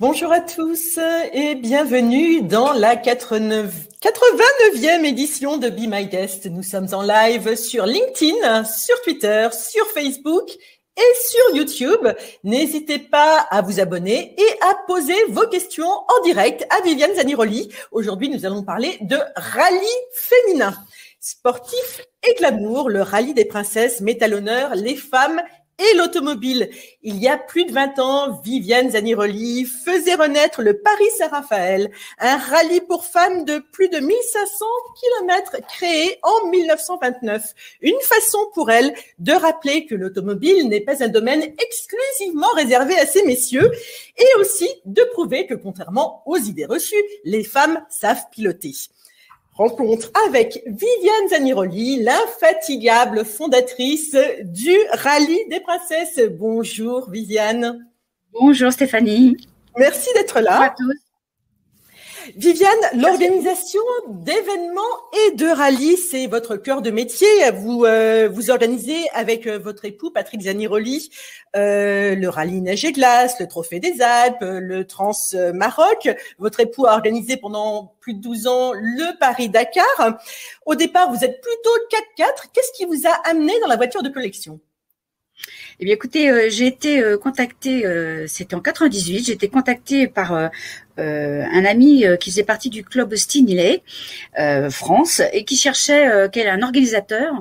Bonjour à tous et bienvenue dans la 89e édition de Be My Guest. Nous sommes en live sur LinkedIn, sur Twitter, sur Facebook et sur YouTube. N'hésitez pas à vous abonner et à poser vos questions en direct à Viviane Zaniroli. Aujourd'hui, nous allons parler de rallye féminin. Sportif et glamour, le rallye des princesses met à l'honneur les femmes et l'automobile. Il y a plus de 20 ans, Viviane Zaniroli faisait renaître le Paris-Saint-Raphaël, un rallye pour femmes de plus de 1500 kilomètres créé en 1929. Une façon pour elle de rappeler que l'automobile n'est pas un domaine exclusivement réservé à ces messieurs et aussi de prouver que contrairement aux idées reçues, les femmes savent piloter. Rencontre avec Viviane Zaniroli, l'infatigable fondatrice du Rallye des Princesses. Bonjour Viviane. Bonjour Stéphanie. Merci d'être là. Bonjour à tous. Viviane, l'organisation d'événements et de rallyes, c'est votre cœur de métier. Vous organisez avec votre époux Patrick Zaniroli le rallye neige et glace, le Trophée des Alpes, le Trans-Maroc. Votre époux a organisé pendant plus de 12 ans le Paris-Dakar. Au départ, vous êtes plutôt 4x4. Qu'est-ce qui vous a amené dans la voiture de collection ? Eh bien, écoutez, j'ai été contactée, c'était en 98, j'ai été contactée par un ami qui faisait partie du club Stinley France et qui cherchait un organisateur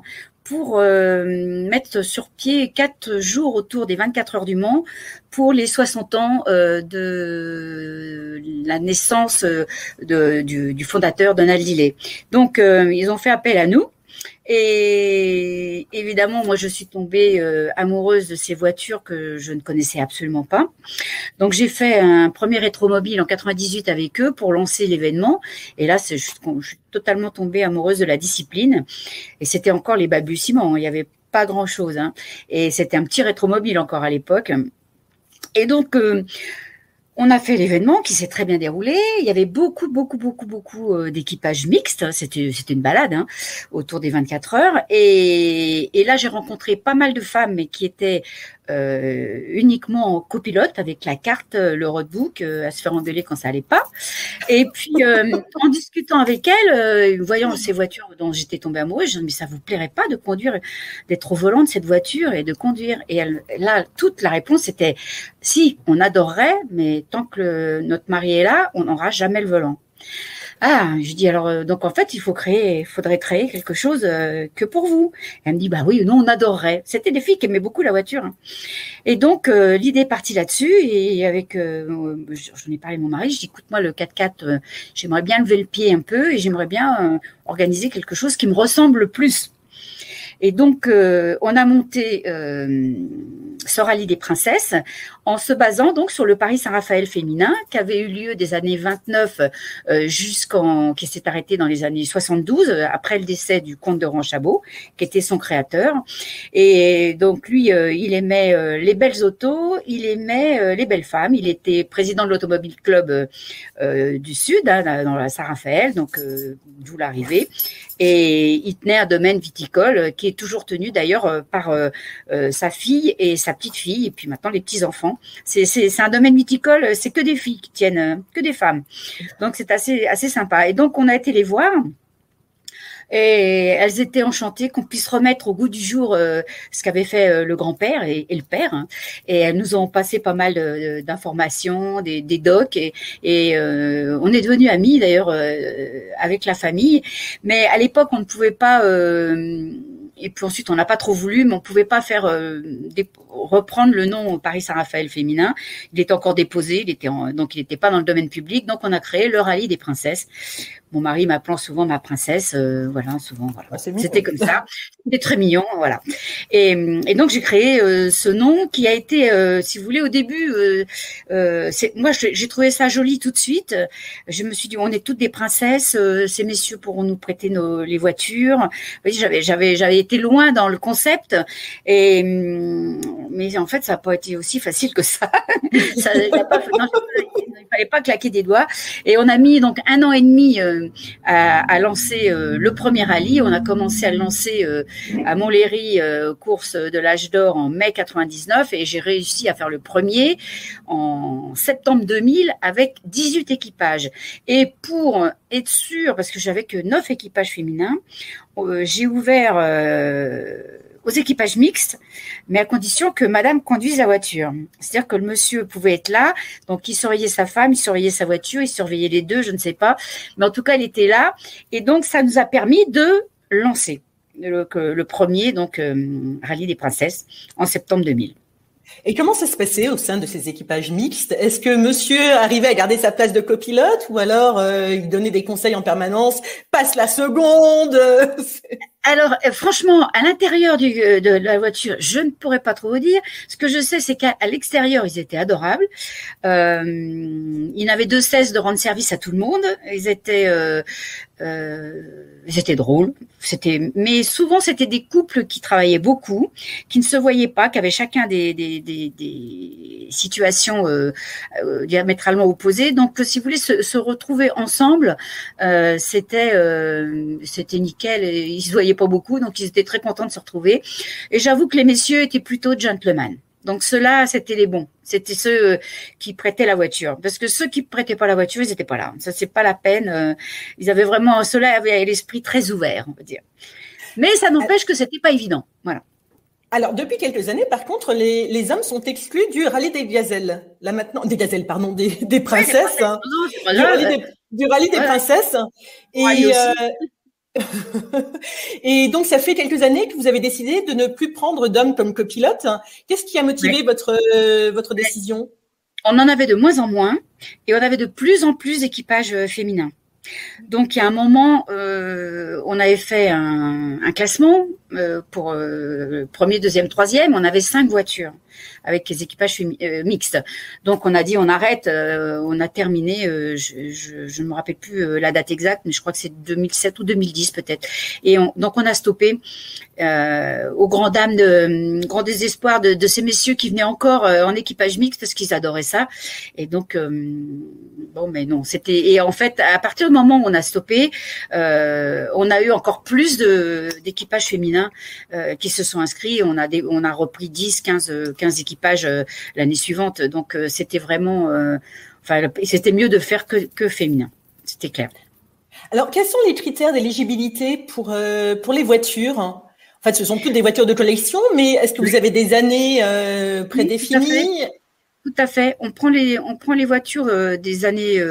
pour mettre sur pied 4 jours autour des 24 heures du Mans pour les 60 ans de la naissance du fondateur Donald Lillet. Donc, ils ont fait appel à nous. Et évidemment, moi, je suis tombée amoureuse de ces voitures que je ne connaissais absolument pas. Donc, j'ai fait un premier rétromobile en 98 avec eux pour lancer l'événement. Et là, je suis totalement tombée amoureuse de la discipline. Et c'était encore les balbutiements. Il n'y avait pas grand-chose. Et c'était un petit rétromobile encore à l'époque. Et donc, on a fait l'événement qui s'est très bien déroulé. Il y avait beaucoup d'équipages mixtes. C'était une balade autour des 24 heures. Et là, j'ai rencontré pas mal de femmes, mais qui étaient uniquement copilotes avec la carte, le roadbook, à se faire engueuler quand ça allait pas. Et puis, en discutant avec elles, voyant ces voitures dont j'étais tombée amoureuse, je me dis, mais ça vous plairait pas de conduire, d'être au volant de cette voiture et de conduire? Et là, toute la réponse était, si, on adorerait, mais tant que notre mari est là, on n'aura jamais le volant. Ah, je dis alors, donc en fait, faudrait créer quelque chose que pour vous. Et elle me dit, bah oui, nous, on adorerait. C'était des filles qui aimaient beaucoup la voiture. Et donc, l'idée est partie là-dessus. Et avec, j'en ai parlé à mon mari, je dis, écoute, moi, le 4x4, j'aimerais bien lever le pied un peu et j'aimerais bien organiser quelque chose qui me ressemble plus. Et donc, on a monté ce rallye des princesses en se basant donc sur le Paris-Saint-Raphaël féminin qui avait eu lieu des années 29 qui s'est arrêté dans les années 72 après le décès du comte de Ranchabot qui était son créateur. Et donc lui, il aimait les belles autos, il aimait les belles femmes. Il était président de l'Automobile Club du Sud dans la Saint-Raphaël, donc d'où l'arrivée. Et il tenait un domaine viticole qui est toujours tenu d'ailleurs par sa fille et sa petite fille et puis maintenant les petits enfants. C'est un domaine viticole, c'est que des filles qui tiennent, que des femmes. Donc c'est assez sympa. Et donc on a été les voir. Et elles étaient enchantées qu'on puisse remettre au goût du jour ce qu'avait fait le grand-père et le père. Et elles nous ont passé pas mal d'informations, des docs. Et on est devenus amis d'ailleurs avec la famille. Mais à l'époque, on ne pouvait pas... et puis ensuite, on n'a pas trop voulu, mais on pouvait pas faire reprendre le nom Paris-Saint-Raphaël féminin. Il était encore déposé, donc il n'était pas dans le domaine public. Donc on a créé le rallye des princesses. Mon mari m'appelant souvent ma princesse, voilà, souvent. Voilà. Ah, c'était comme ça. C'était très mignon, voilà. Et donc j'ai créé ce nom qui a été, si vous voulez, au début, moi j'ai trouvé ça joli tout de suite. Je me suis dit, on est toutes des princesses. Ces messieurs pourront nous prêter les voitures. J'avais été loin dans le concept, mais en fait ça n'a pas été aussi facile que ça. Ça n'a pas. Non, il fallait pas claquer des doigts. Et on a mis donc 1 an et demi à lancer le premier rallye. On a commencé à le lancer à Montlhéry, course de l'âge d'or en mai 99, et j'ai réussi à faire le premier en septembre 2000 avec 18 équipages. Et pour être sûr, parce que j'avais que 9 équipages féminins, j'ai ouvert aux équipages mixtes, mais à condition que madame conduise la voiture. C'est-à-dire que le monsieur pouvait être là, donc il surveillait sa femme, il surveillait sa voiture, il surveillait les deux, je ne sais pas. Mais en tout cas, il était là. Et donc, ça nous a permis de lancer le premier, donc, Rallye des Princesses, en septembre 2000. Et comment ça se passait au sein de ces équipages mixtes? Est-ce que monsieur arrivait à garder sa place de copilote ou alors il donnait des conseils en permanence? Passe la seconde. Alors, franchement, à l'intérieur de la voiture, je ne pourrais pas trop vous dire. Ce que je sais, c'est qu'à l'extérieur, ils étaient adorables. Ils n'avaient de cesse de rendre service à tout le monde. Ils étaient drôles. Mais souvent, c'était des couples qui travaillaient beaucoup, qui ne se voyaient pas, qui avaient chacun des situations diamétralement opposées. Donc, si vous voulez se retrouver ensemble, c'était nickel. Et ils se voyaient pas beaucoup, donc ils étaient très contents de se retrouver. Et j'avoue que les messieurs étaient plutôt gentlemen. Donc ceux-là, c'était les bons. C'était ceux qui prêtaient la voiture. Parce que ceux qui prêtaient pas la voiture, ils n'étaient pas là. Ça, c'est pas la peine. Ils avaient vraiment, ceux-là avaient l'esprit très ouvert, on va dire. Mais ça n'empêche que c'était pas évident. Voilà. Alors, depuis quelques années, par contre, les hommes sont exclus du rallye des gazelles. Là maintenant, des gazelles, pardon, des princesses. Hein. Du rallye des princesses. Et, et donc, ça fait quelques années que vous avez décidé de ne plus prendre d'hommes comme copilotes. Qu'est-ce qui a motivé votre décision? On en avait de moins en moins et on avait de plus en plus d'équipages féminins. Donc, il y a un moment, on avait fait un classement pour premier, deuxième, troisième. On avait 5 voitures avec les équipages mixtes. Donc, on a dit on arrête. On a terminé. Je ne me rappelle plus la date exacte, mais je crois que c'est 2007 ou 2010 peut-être. Et donc, on a stoppé au grand désespoir de ces messieurs qui venaient encore en équipage mixte parce qu'ils adoraient ça. Et donc, bon, mais non, c'était. Et en fait, à partir du moment où on a stoppé, on a eu encore plus d'équipages féminins qui se sont inscrits. On a repris 10, 15 équipages l'année suivante. Donc, c'était vraiment, c'était mieux de faire que féminin. C'était clair. Alors, quels sont les critères d'éligibilité pour les voitures? En fait, ce sont toutes des voitures de collection, mais est-ce que vous avez des années prédéfinies? Tout à fait. On prend les voitures des années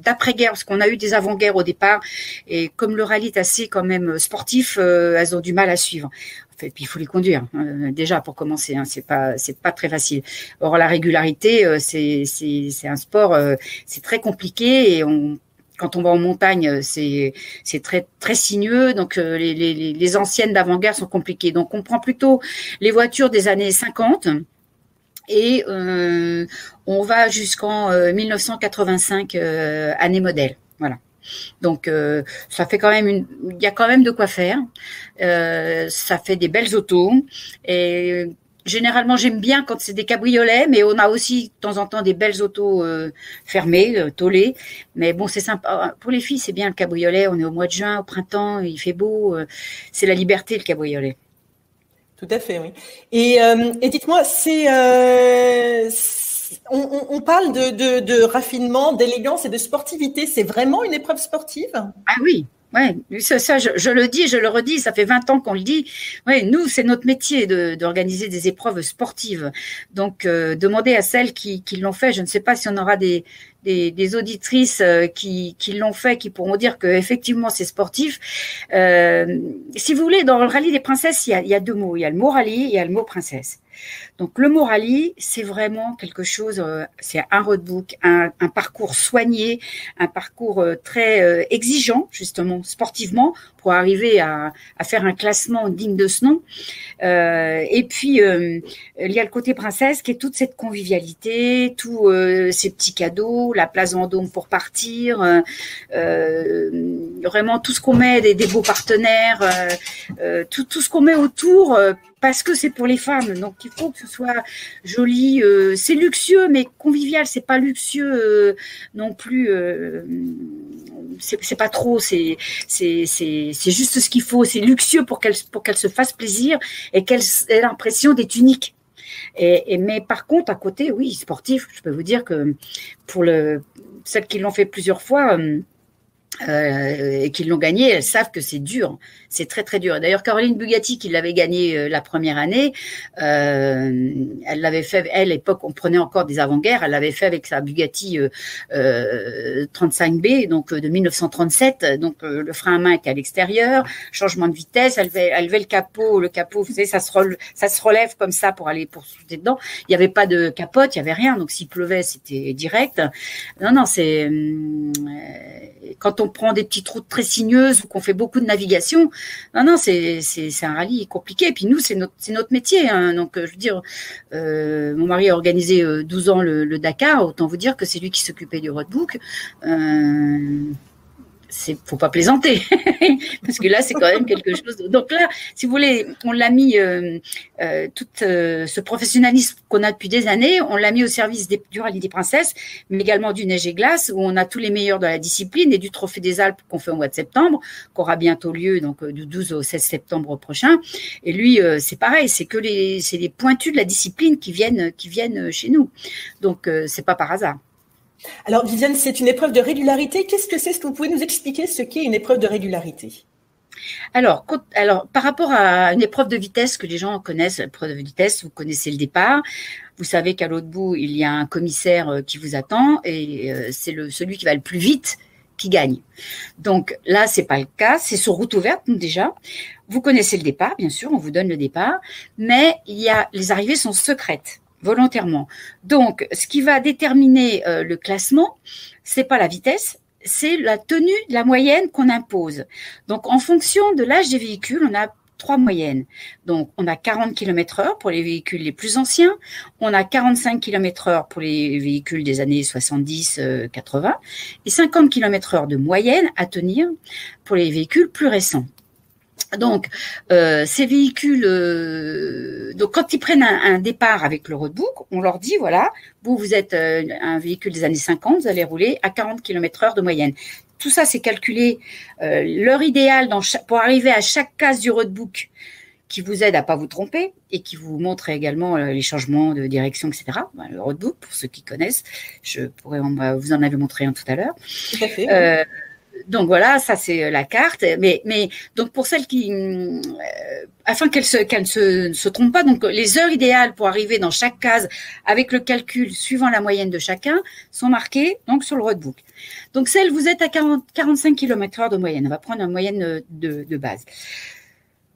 d'après-guerre, parce qu'on a eu des avant-guerres au départ, et comme le rallye est assez quand même sportif, elles ont du mal à suivre. Et puis il faut les conduire déjà pour commencer. Hein, c'est pas très facile. Or la régularité, c'est un sport, c'est très compliqué et quand on va en montagne, c'est très très sinueux. Donc les anciennes d'avant-guerre sont compliquées. Donc on prend plutôt les voitures des années 50. Et on va jusqu'en 1985 année modèle, voilà. Donc ça fait quand même il y a quand même de quoi faire. Ça fait des belles autos et généralement j'aime bien quand c'est des cabriolets, mais on a aussi de temps en temps des belles autos fermées, tôlées. Mais bon, c'est sympa pour les filles, c'est bien le cabriolet. On est au mois de juin, au printemps, il fait beau, c'est la liberté le cabriolet. Tout à fait, oui. Et dites-moi, on parle de raffinement, d'élégance et de sportivité. C'est vraiment une épreuve sportive? Ah oui, ouais, ça je le dis, je le redis, ça fait 20 ans qu'on le dit. Ouais, nous, c'est notre métier d'organiser des épreuves sportives. Donc, demandez à celles qui l'ont fait. Je ne sais pas si on aura des auditrices qui l'ont fait, qui pourront dire que effectivement c'est sportif. Si vous voulez, dans le rallye des princesses, il y a 2 mots. Il y a le mot rallye et il y a le mot princesse. Donc le mot rallye, c'est vraiment quelque chose, c'est un roadbook, un parcours soigné, un parcours très exigeant justement sportivement pour arriver à faire un classement digne de ce nom. Et puis, il y a le côté princesse qui est toute cette convivialité, tous ces petits cadeaux, la place Vendôme pour partir, vraiment tout ce qu'on met, des beaux partenaires, tout ce qu'on met autour, parce que c'est pour les femmes. Donc, il faut que ce soit joli. C'est luxueux, mais convivial. C'est pas luxueux non plus. C'est pas trop. C'est juste ce qu'il faut. C'est luxueux pour qu'elle se fasse plaisir et qu'elle ait l'impression d'être unique. Mais par contre, à côté, oui, sportif, je peux vous dire que pour celles qui l'ont fait plusieurs fois, et qui l'ont gagné, elles savent que c'est dur, c'est très très dur. D'ailleurs, Caroline Bugatti, qui l'avait gagné la première année, elle l'avait fait, elle, à l'époque, on prenait encore des avant-guerres, elle l'avait fait avec sa Bugatti 35B, donc de 1937, donc le frein à main était à l'extérieur, changement de vitesse, elle levait le capot, vous savez, ça se relève comme ça pour sauter dedans. Il n'y avait pas de capote, il n'y avait rien, donc s'il pleuvait, c'était direct. Non, c'est quand on prend des petites routes très sinueuses ou qu'on fait beaucoup de navigation, non, c'est un rallye compliqué. Et puis nous, c'est notre métier. Hein. Donc, je veux dire, mon mari a organisé 12 ans le Dakar. Autant vous dire que c'est lui qui s'occupait du roadbook. Faut pas plaisanter parce que là c'est quand même quelque chose. Donc là, si vous voulez, on l'a mis tout ce professionnalisme qu'on a depuis des années, on l'a mis au service du rallye des princesses, mais également du neige et glace où on a tous les meilleurs de la discipline et du trophée des Alpes qu'on fait au mois de septembre, qui aura bientôt lieu donc du 12 au 16 septembre prochain. Et lui, c'est pareil, c'est les pointus de la discipline qui viennent chez nous. Donc c'est pas par hasard. Alors, Viviane, c'est une épreuve de régularité. Qu'est-ce que c'est? Est-ce que vous pouvez nous expliquer ce qu'est une épreuve de régularité? Alors, par rapport à une épreuve de vitesse que les gens connaissent, l'épreuve de vitesse, vous connaissez le départ. Vous savez qu'à l'autre bout, il y a un commissaire qui vous attend et c'est celui qui va le plus vite qui gagne. Donc là, c'est pas le cas. C'est sur route ouverte, déjà. Vous connaissez le départ, bien sûr, on vous donne le départ, mais les arrivées sont secrètes. Volontairement. Donc, ce qui va déterminer le classement, c'est pas la vitesse, c'est la tenue de la moyenne qu'on impose. Donc, en fonction de l'âge des véhicules, on a 3 moyennes. Donc, on a 40 km/h pour les véhicules les plus anciens, on a 45 km/h pour les véhicules des années 70-80 et 50 km/h de moyenne à tenir pour les véhicules plus récents. Donc, ces véhicules, donc quand ils prennent un départ avec le roadbook, on leur dit, voilà, vous êtes un véhicule des années 50, vous allez rouler à 40 km/h de moyenne. Tout ça, c'est calculé. L'heure idéale pour arriver à chaque case du roadbook qui vous aide à pas vous tromper et qui vous montre également les changements de direction, etc. Le roadbook, pour ceux qui connaissent, vous en avez montré un tout à l'heure. Tout à fait. Donc voilà, ça c'est la carte. Mais donc pour celles qui, afin qu'elles ne se trompent pas, donc les heures idéales pour arriver dans chaque case avec le calcul suivant la moyenne de chacun sont marquées donc sur le roadbook. Donc vous êtes à 45 km/h de moyenne. On va prendre une moyenne de base.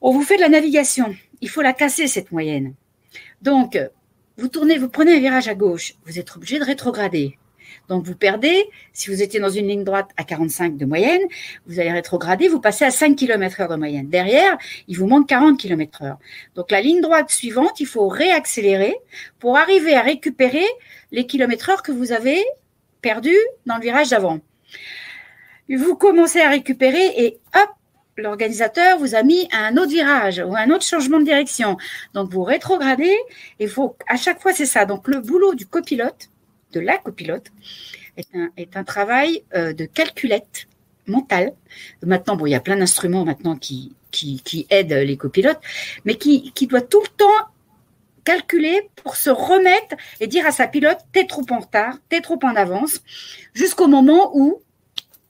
On vous fait de la navigation. Il faut la casser cette moyenne. Donc vous prenez un virage à gauche. Vous êtes obligé de rétrograder. Donc, vous perdez, si vous étiez dans une ligne droite à 45 de moyenne, vous allez rétrograder, vous passez à 5 km/h de moyenne. Derrière, il vous manque 40 km/h. Donc, la ligne droite suivante, il faut réaccélérer pour arriver à récupérer les kilomètres-heure que vous avez perdus dans le virage d'avant. Vous commencez à récupérer et hop, l'organisateur vous a mis un autre virage ou un autre changement de direction. Donc, vous rétrogradez et à chaque fois, c'est ça. Donc, le boulot du copilote, de la copilote, est un travail de calculette mentale. Maintenant, il y a plein d'instruments maintenant qui aident les copilotes, mais qui doit tout le temps calculer pour se remettre et dire à sa pilote, t'es trop en retard, t'es trop en avance, jusqu'au moment où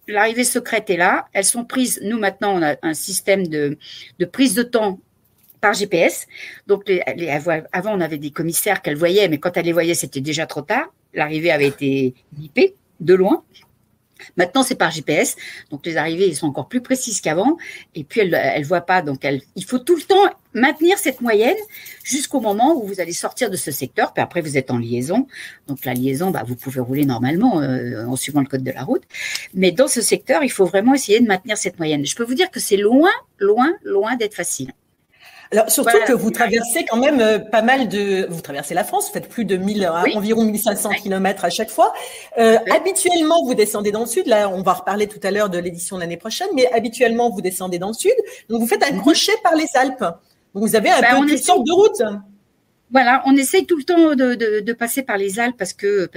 l'arrivée secrète est là. Elles sont prises. Nous, maintenant, on a un système de prise de temps par GPS. Donc, avant, on avait des commissaires qu'elles voyaient, mais quand elles les voyaient, c'était déjà trop tard. L'arrivée avait été bipée de loin. Maintenant, c'est par GPS, donc les arrivées sont encore plus précises qu'avant. Et puis, elle voit pas, donc il faut tout le temps maintenir cette moyenne jusqu'au moment où vous allez sortir de ce secteur. Puis après, vous êtes en liaison. Donc la liaison, vous pouvez rouler normalement en suivant le code de la route. Mais dans ce secteur, il faut vraiment essayer de maintenir cette moyenne. Je peux vous dire que c'est loin, loin, loin d'être facile. Alors, surtout que vous traversez quand même pas mal vous traversez la France, vous faites plus de environ 1500 kilomètres à chaque fois. Habituellement, vous descendez dans le sud. Là, on va reparler tout à l'heure de l'édition de l'année prochaine, mais habituellement, vous descendez dans le sud. Donc, vous faites un crochet par les Alpes. Donc, vous avez un peu une sorte de route. Voilà, on essaye tout le temps de passer par les Alpes parce que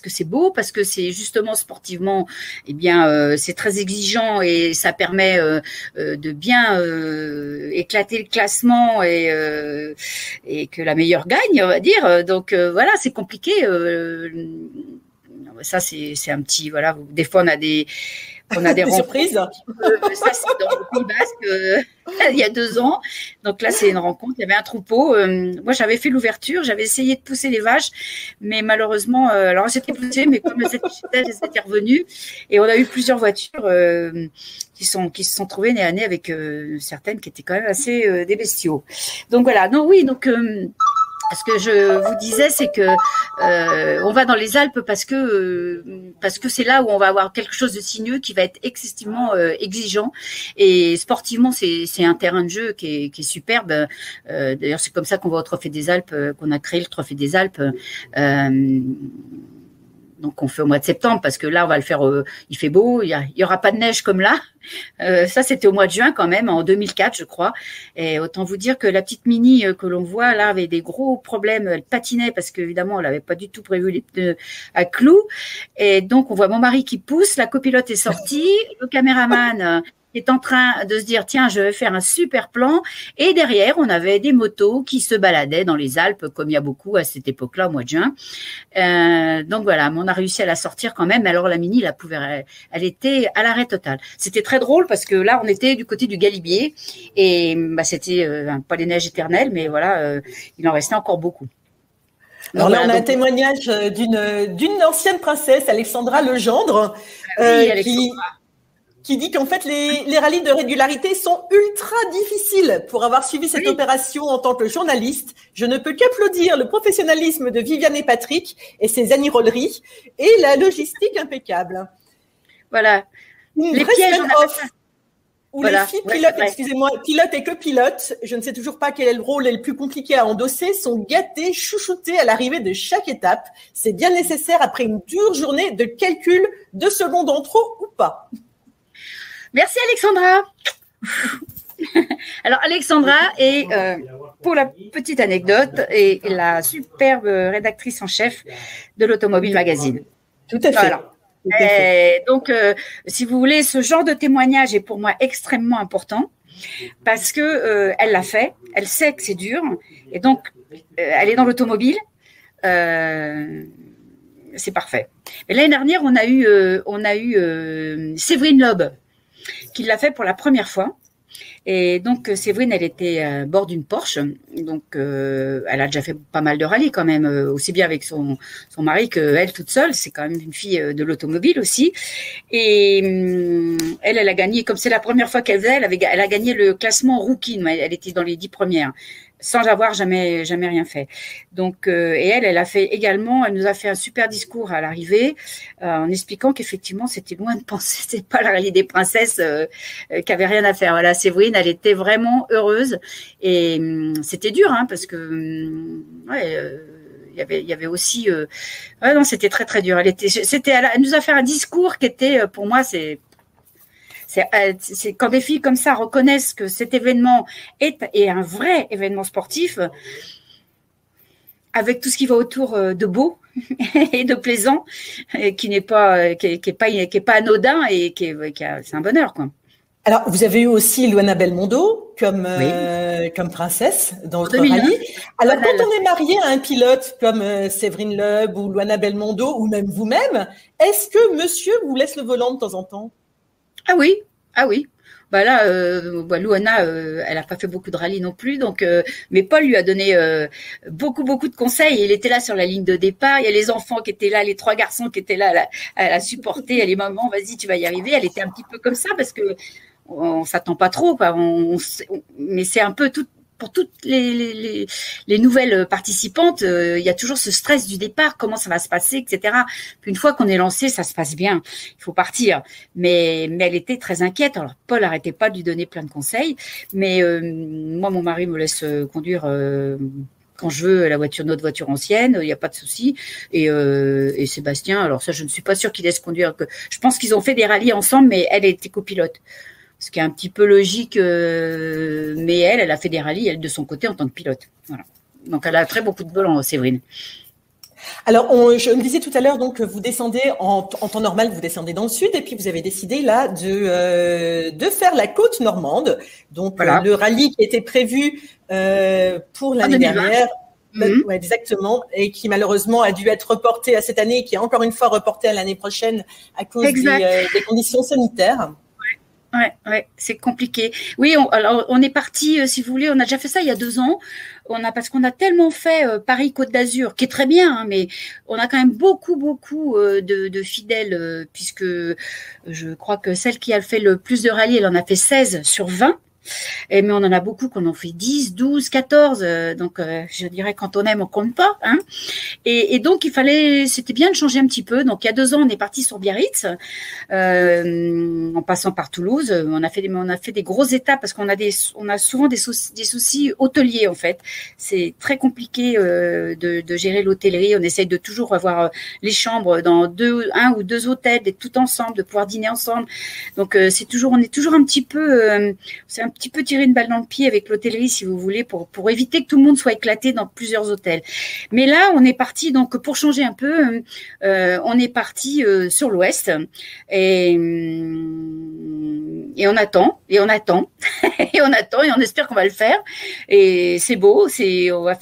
c'est beau, parce que c'est justement sportivement, c'est très exigeant et ça permet de bien éclater le classement et que la meilleure gagne, on va dire. Donc voilà, c'est compliqué. Ça c'est un petit Des fois on a des surprises. Ça, c'est dans le Pays Basque, il y a 2 ans. Donc là, c'est une rencontre. Il y avait un troupeau. Moi, j'avais fait l'ouverture. J'avais essayé de pousser les vaches. Mais malheureusement, alors c'était poussé, mais comme elles étaient revenues. Et on a eu plusieurs voitures qui se sont trouvées nez à nez avec certaines qui étaient quand même assez des bestiaux. Donc voilà. Ce que je vous disais, c'est que on va dans les Alpes parce que c'est là où on va avoir quelque chose de sinueux qui va être excessivement exigeant et sportivement c'est un terrain de jeu qui est superbe. D'ailleurs c'est comme ça qu'on va au Trophée des Alpes, qu'on a créé le Trophée des Alpes. Donc on fait au mois de septembre parce que là on va le faire. Il fait beau, il y aura pas de neige comme là. Ça c'était au mois de juin quand même, en 2004 je crois. Et autant vous dire que la petite Mini que l'on voit là avait des gros problèmes. Elle patinait parce qu'évidemment elle n'avait pas du tout prévu les pneus à clous. Et donc on voit mon mari qui pousse, la copilote est sortie, le caméraman est en train de se dire tiens je vais faire un super plan et derrière on avait des motos qui se baladaient dans les Alpes comme il y a beaucoup à cette époque-là au mois de juin. Donc voilà, on a réussi à la sortir quand même. Alors la Mini, elle était à l'arrêt total. C'était très drôle parce que là on était du côté du Galibier et c'était pas les neiges éternelles mais voilà il en restait encore beaucoup. Alors là, on a un témoignage d'une ancienne princesse, Alexandra Legendre, qui dit qu'en fait, les rallyes de régularité sont ultra difficiles. Pour avoir suivi cette opération en tant que journaliste, je ne peux qu'applaudir le professionnalisme de Viviane et Patrick et ses anirolleries et la logistique impeccable. Voilà. Les pièges off où les filles pilotes et copilotes, je ne sais toujours pas quel est le rôle le plus compliqué à endosser, sont gâtées, chouchoutées à l'arrivée de chaque étape. C'est bien nécessaire après une dure journée de calcul, 2 secondes en trop ou pas. Merci Alexandra. Alors Alexandra est, pour la petite anecdote, est la superbe rédactrice en chef de l'Automobile Magazine. Tout à fait. Voilà. Donc, si vous voulez, ce genre de témoignage est pour moi extrêmement important parce que elle l'a fait, elle sait que c'est dur et donc elle est dans l'automobile. C'est parfait. Mais l'année dernière, on a eu Séverine Loeb qui l'a fait pour la première fois. Et donc, Séverine, elle était à bord d'une Porsche. Donc, elle a déjà fait pas mal de rallyes quand même, aussi bien avec son mari qu'elle toute seule. C'est quand même une fille de l'automobile aussi. Et elle a gagné, comme c'est la première fois qu'elle faisait, elle a gagné le classement rookie. Elle était dans les 10 premières, sans avoir jamais rien fait. Donc, et elle a fait également, elle nous a fait un super discours à l'arrivée, en expliquant qu'effectivement, c'était loin de penser, c'était pas la rallye des princesses qui avait rien à faire. Voilà, Séverine, elle était vraiment heureuse et c'était dur, hein, parce que il y avait aussi, non, c'était très très dur. Elle nous a fait un discours qui était, pour moi, c'est quand des filles comme ça reconnaissent que cet événement est un vrai événement sportif, avec tout ce qui va autour de beau et de plaisant, et qui n'est pas anodin et c'est un bonheur, quoi. Alors, vous avez eu aussi Luana Belmondo comme princesse dans votre rallye. Alors, quand on est marié à un pilote comme Séverine Loeb ou Luana Belmondo ou même vous-même, est-ce que monsieur vous laisse le volant de temps en temps? Ah oui, Ah oui. Bah là, Louana, elle a pas fait beaucoup de rallyes non plus, donc mais Paul lui a donné beaucoup de conseils. Il était là sur la ligne de départ. Il y a les enfants qui étaient là, les 3 garçons qui étaient là, elle a supporté. Elle est maman, vas-y, tu vas y arriver. Elle était un petit peu comme ça parce que on s'attend pas trop, quoi. Mais c'est un peu tout. Pour toutes les nouvelles participantes, il y a toujours ce stress du départ, comment ça va se passer, etc. Puis une fois qu'on est lancé, ça se passe bien. Il faut partir. Mais elle était très inquiète. Alors Paul n'arrêtait pas de lui donner plein de conseils. Mais moi, mon mari me laisse conduire quand je veux notre voiture ancienne. Il n'y a pas de souci. Et Sébastien, alors ça, je ne suis pas sûre qu'il laisse conduire. Je pense qu'ils ont fait des rallyes ensemble, mais elle était copilote. Ce qui est un petit peu logique, mais elle a fait des rallyes, elle, de son côté, en tant que pilote. Voilà. Donc, elle a très beaucoup de bol, Séverine. Alors, je me disais tout à l'heure, donc, que vous descendez en temps normal, vous descendez dans le sud, et puis vous avez décidé, là, de faire la côte normande. Donc, voilà. Le rallye qui était prévu pour l'année dernière. Ouais, exactement, et qui malheureusement a dû être reporté à cette année, et qui est encore une fois reporté à l'année prochaine à cause des conditions sanitaires. Ouais, c'est compliqué. Oui, on est parti, si vous voulez, on a déjà fait ça il y a 2 ans. Parce qu'on a tellement fait Paris-Côte d'Azur, qui est très bien, hein, mais on a quand même beaucoup de fidèles, puisque je crois que celle qui a fait le plus de rallyes, elle en a fait 16 sur 20. Mais on en a beaucoup qu'on en fait 10, 12, 14. Donc, je dirais, quand on aime, on compte pas. Hein. Et donc, c'était bien de changer un petit peu. Donc, il y a 2 ans, on est parti sur Biarritz, en passant par Toulouse. On a fait des grosses étapes parce qu'on a souvent des soucis hôteliers, en fait. C'est très compliqué de gérer l'hôtellerie. On essaye de toujours avoir les chambres dans 1 ou 2 hôtels, d'être tout ensemble, de pouvoir dîner ensemble. Donc, on est toujours un petit peu, c'est un petit peu tirer une balle dans le pied avec l'hôtellerie, si vous voulez, pour éviter que tout le monde soit éclaté dans plusieurs hôtels. Mais là, on est parti, donc pour changer un peu, on est parti sur l'ouest et on attend, et on attend, et on attend, et on espère qu'on va le faire. Et c'est beau, on va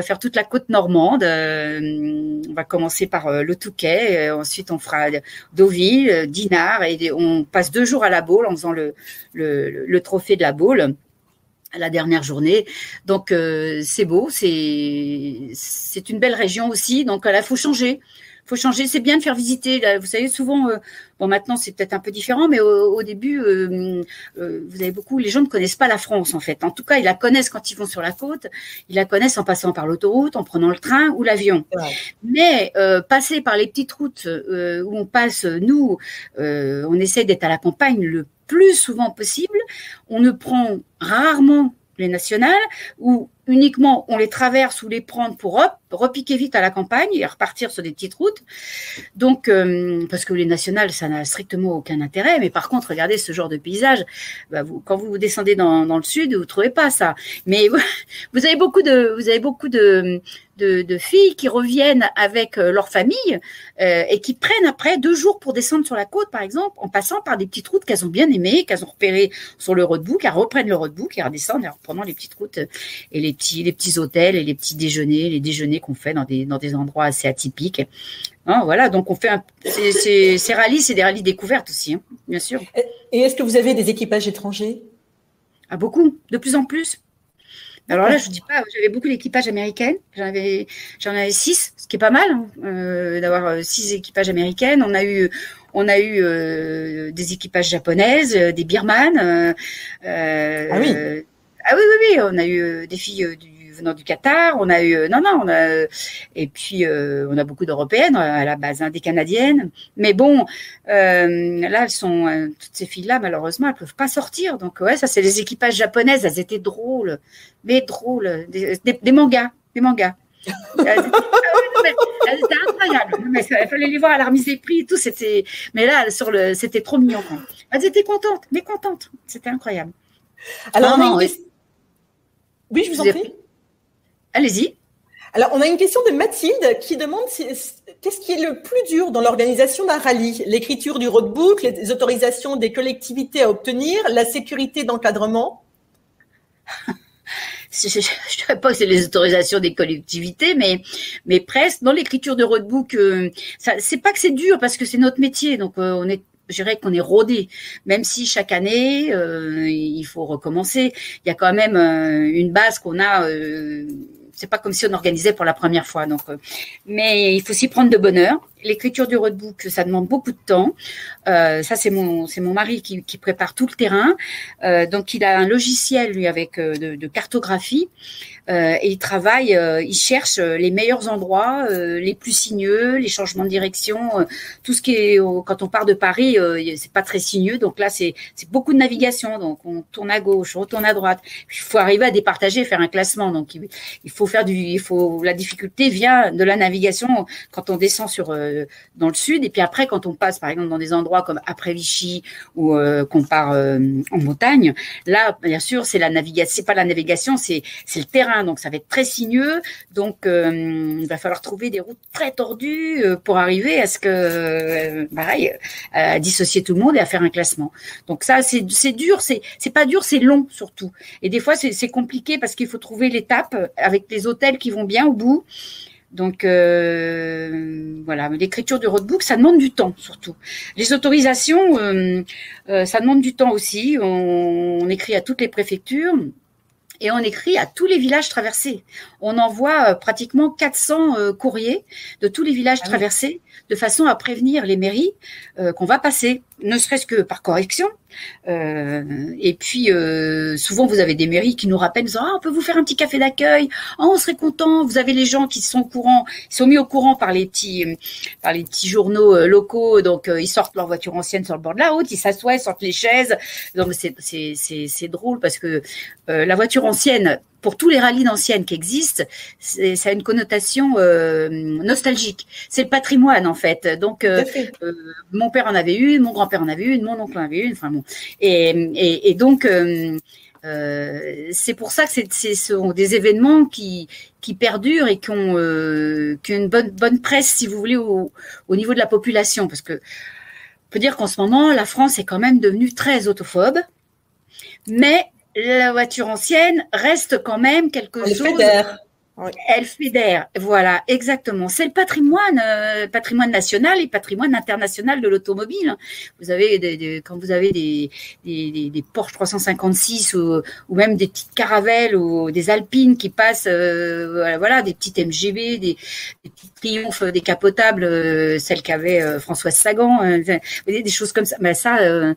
faire toute la côte normande. On va commencer par le Touquet, ensuite on fera Deauville, Dinard, et on passe 2 jours à la Baule en faisant le trophée de la Baule à la dernière journée. Donc c'est beau, c'est une belle région aussi. Donc là, faut changer. C'est bien de faire visiter. Là, vous savez, souvent, bon, maintenant c'est peut-être un peu différent, mais au début, vous avez les gens ne connaissent pas la France en fait. En tout cas, ils la connaissent quand ils vont sur la côte. Ils la connaissent en passant par l'autoroute, en prenant le train ou l'avion. Ouais. Mais passer par les petites routes où on passe, nous, on essaie d'être à la campagne le plus souvent possible. On ne prend rarement les nationales ou uniquement on les traverse ou les prend pour repiquer vite à la campagne et repartir sur des petites routes. Donc, parce que les nationales, ça n'a strictement aucun intérêt. Mais par contre, regardez ce genre de paysage. Quand vous descendez dans le sud, vous ne trouvez pas ça. Mais vous avez beaucoup de filles qui reviennent avec leur famille et qui prennent après 2 jours pour descendre sur la côte, par exemple, en passant par des petites routes qu'elles ont bien aimées, qu'elles ont repérées sur le roadbook, elles reprennent le roadbook et elles redescendent en reprenant les petites routes et les petits hôtels et les déjeuners qu'on fait dans des endroits assez atypiques. Hein, voilà, donc on fait ces rallyes, c'est des rallyes découvertes aussi, hein, bien sûr. Et est-ce que vous avez des équipages étrangers? Ah, beaucoup, de plus en plus. Alors là, je ne dis pas, j'avais beaucoup d'équipages américains. J'en avais 6, ce qui est pas mal, hein, d'avoir 6 équipages américains. On a eu des équipages japonaises, des birmanes. Ah oui. Ah oui, on a eu des filles venant du Qatar, on a eu et puis on a beaucoup d'Européennes à la base, hein, des Canadiennes. Mais bon, là elles sont toutes ces filles-là, malheureusement, elles peuvent pas sortir. Donc ouais, ça c'est les équipages japonaises, elles étaient drôles, des mangas. C'était incroyable. Mais il fallait les voir à la remise des prix et tout. Mais là c'était trop mignon. Elles étaient contentes. C'était incroyable. Alors oui, je vous en prie. Allez-y. Alors, on a une question de Mathilde qui demande qu'est-ce qui est le plus dur dans l'organisation d'un rallye? L'écriture du roadbook, les autorisations des collectivités à obtenir, la sécurité d'encadrement? Je ne dirais pas que c'est les autorisations des collectivités, mais presque. Dans l'écriture de roadbook, c'est pas que c'est dur parce que c'est notre métier, donc on est je dirais qu'on est rodé, même si chaque année il faut recommencer. Il y a quand même une base qu'on a. C'est pas comme si on organisait pour la première fois. Donc, mais il faut s'y prendre de bonne heure. L'écriture du roadbook, ça demande beaucoup de temps. Ça, c'est mon mari qui prépare tout le terrain. Donc, il a un logiciel, lui, avec de cartographie. Et il travaille, il cherche les meilleurs endroits, les plus sinueux, les changements de direction, tout ce qui est quand on part de Paris, c'est pas très sinueux, donc là c'est beaucoup de navigation, donc on tourne à gauche, on retourne à droite. Il faut arriver à départager, faire un classement, donc il faut la difficulté vient de la navigation quand on descend dans le sud, et puis après quand on passe par exemple dans des endroits comme après Vichy ou qu'on part en montagne, là bien sûr c'est la navigation, c'est pas la navigation, c'est le terrain. Donc ça va être très sinueux, donc il va falloir trouver des routes très tordues pour arriver à ce que pareil à dissocier tout le monde et à faire un classement. Donc ça c'est dur, c'est pas dur, c'est long surtout. Et des fois c'est compliqué parce qu'il faut trouver l'étape avec les hôtels qui vont bien au bout. Donc voilà, l'écriture du roadbook, ça demande du temps surtout. Les autorisations, ça demande du temps aussi. On écrit à toutes les préfectures. Et on écrit à tous les villages traversés. On envoie pratiquement 400 courriers de tous les villages traversés de façon à prévenir les mairies qu'on va passer, ne serait-ce que par correction. Et puis, souvent, vous avez des mairies qui nous rappellent, disant, on peut vous faire un petit café d'accueil, on serait content. Vous avez les gens qui sont au courant, ils sont mis au courant par les petits journaux locaux, donc ils sortent leur voiture ancienne sur le bord de la route, ils s'assoient, ils sortent les chaises. Donc c'est drôle parce que la voiture ancienne, pour tous les rallyes d'anciennes qui existent, ça a une connotation nostalgique. C'est le patrimoine en fait. Donc mon père en avait une, mon grand-père en avait une, mon oncle en avait une. Enfin bon. Et donc c'est pour ça que ce sont des événements qui perdurent et qui ont une bonne presse, si vous voulez, au niveau de la population, parce que on peut dire qu'en ce moment la France est quand même devenue très autophobe, mais la voiture ancienne reste quand même quelque chose. Fédère. Oui. Elle fédère, voilà, exactement. C'est le patrimoine national et patrimoine international de l'automobile. Vous avez quand vous avez des Porsche 356 ou même des petites caravelles ou des Alpines qui passent, voilà, des petites MGB, des petites Triumph décapotables, celles qu'avait Françoise Sagan, des choses comme ça. Mais ça.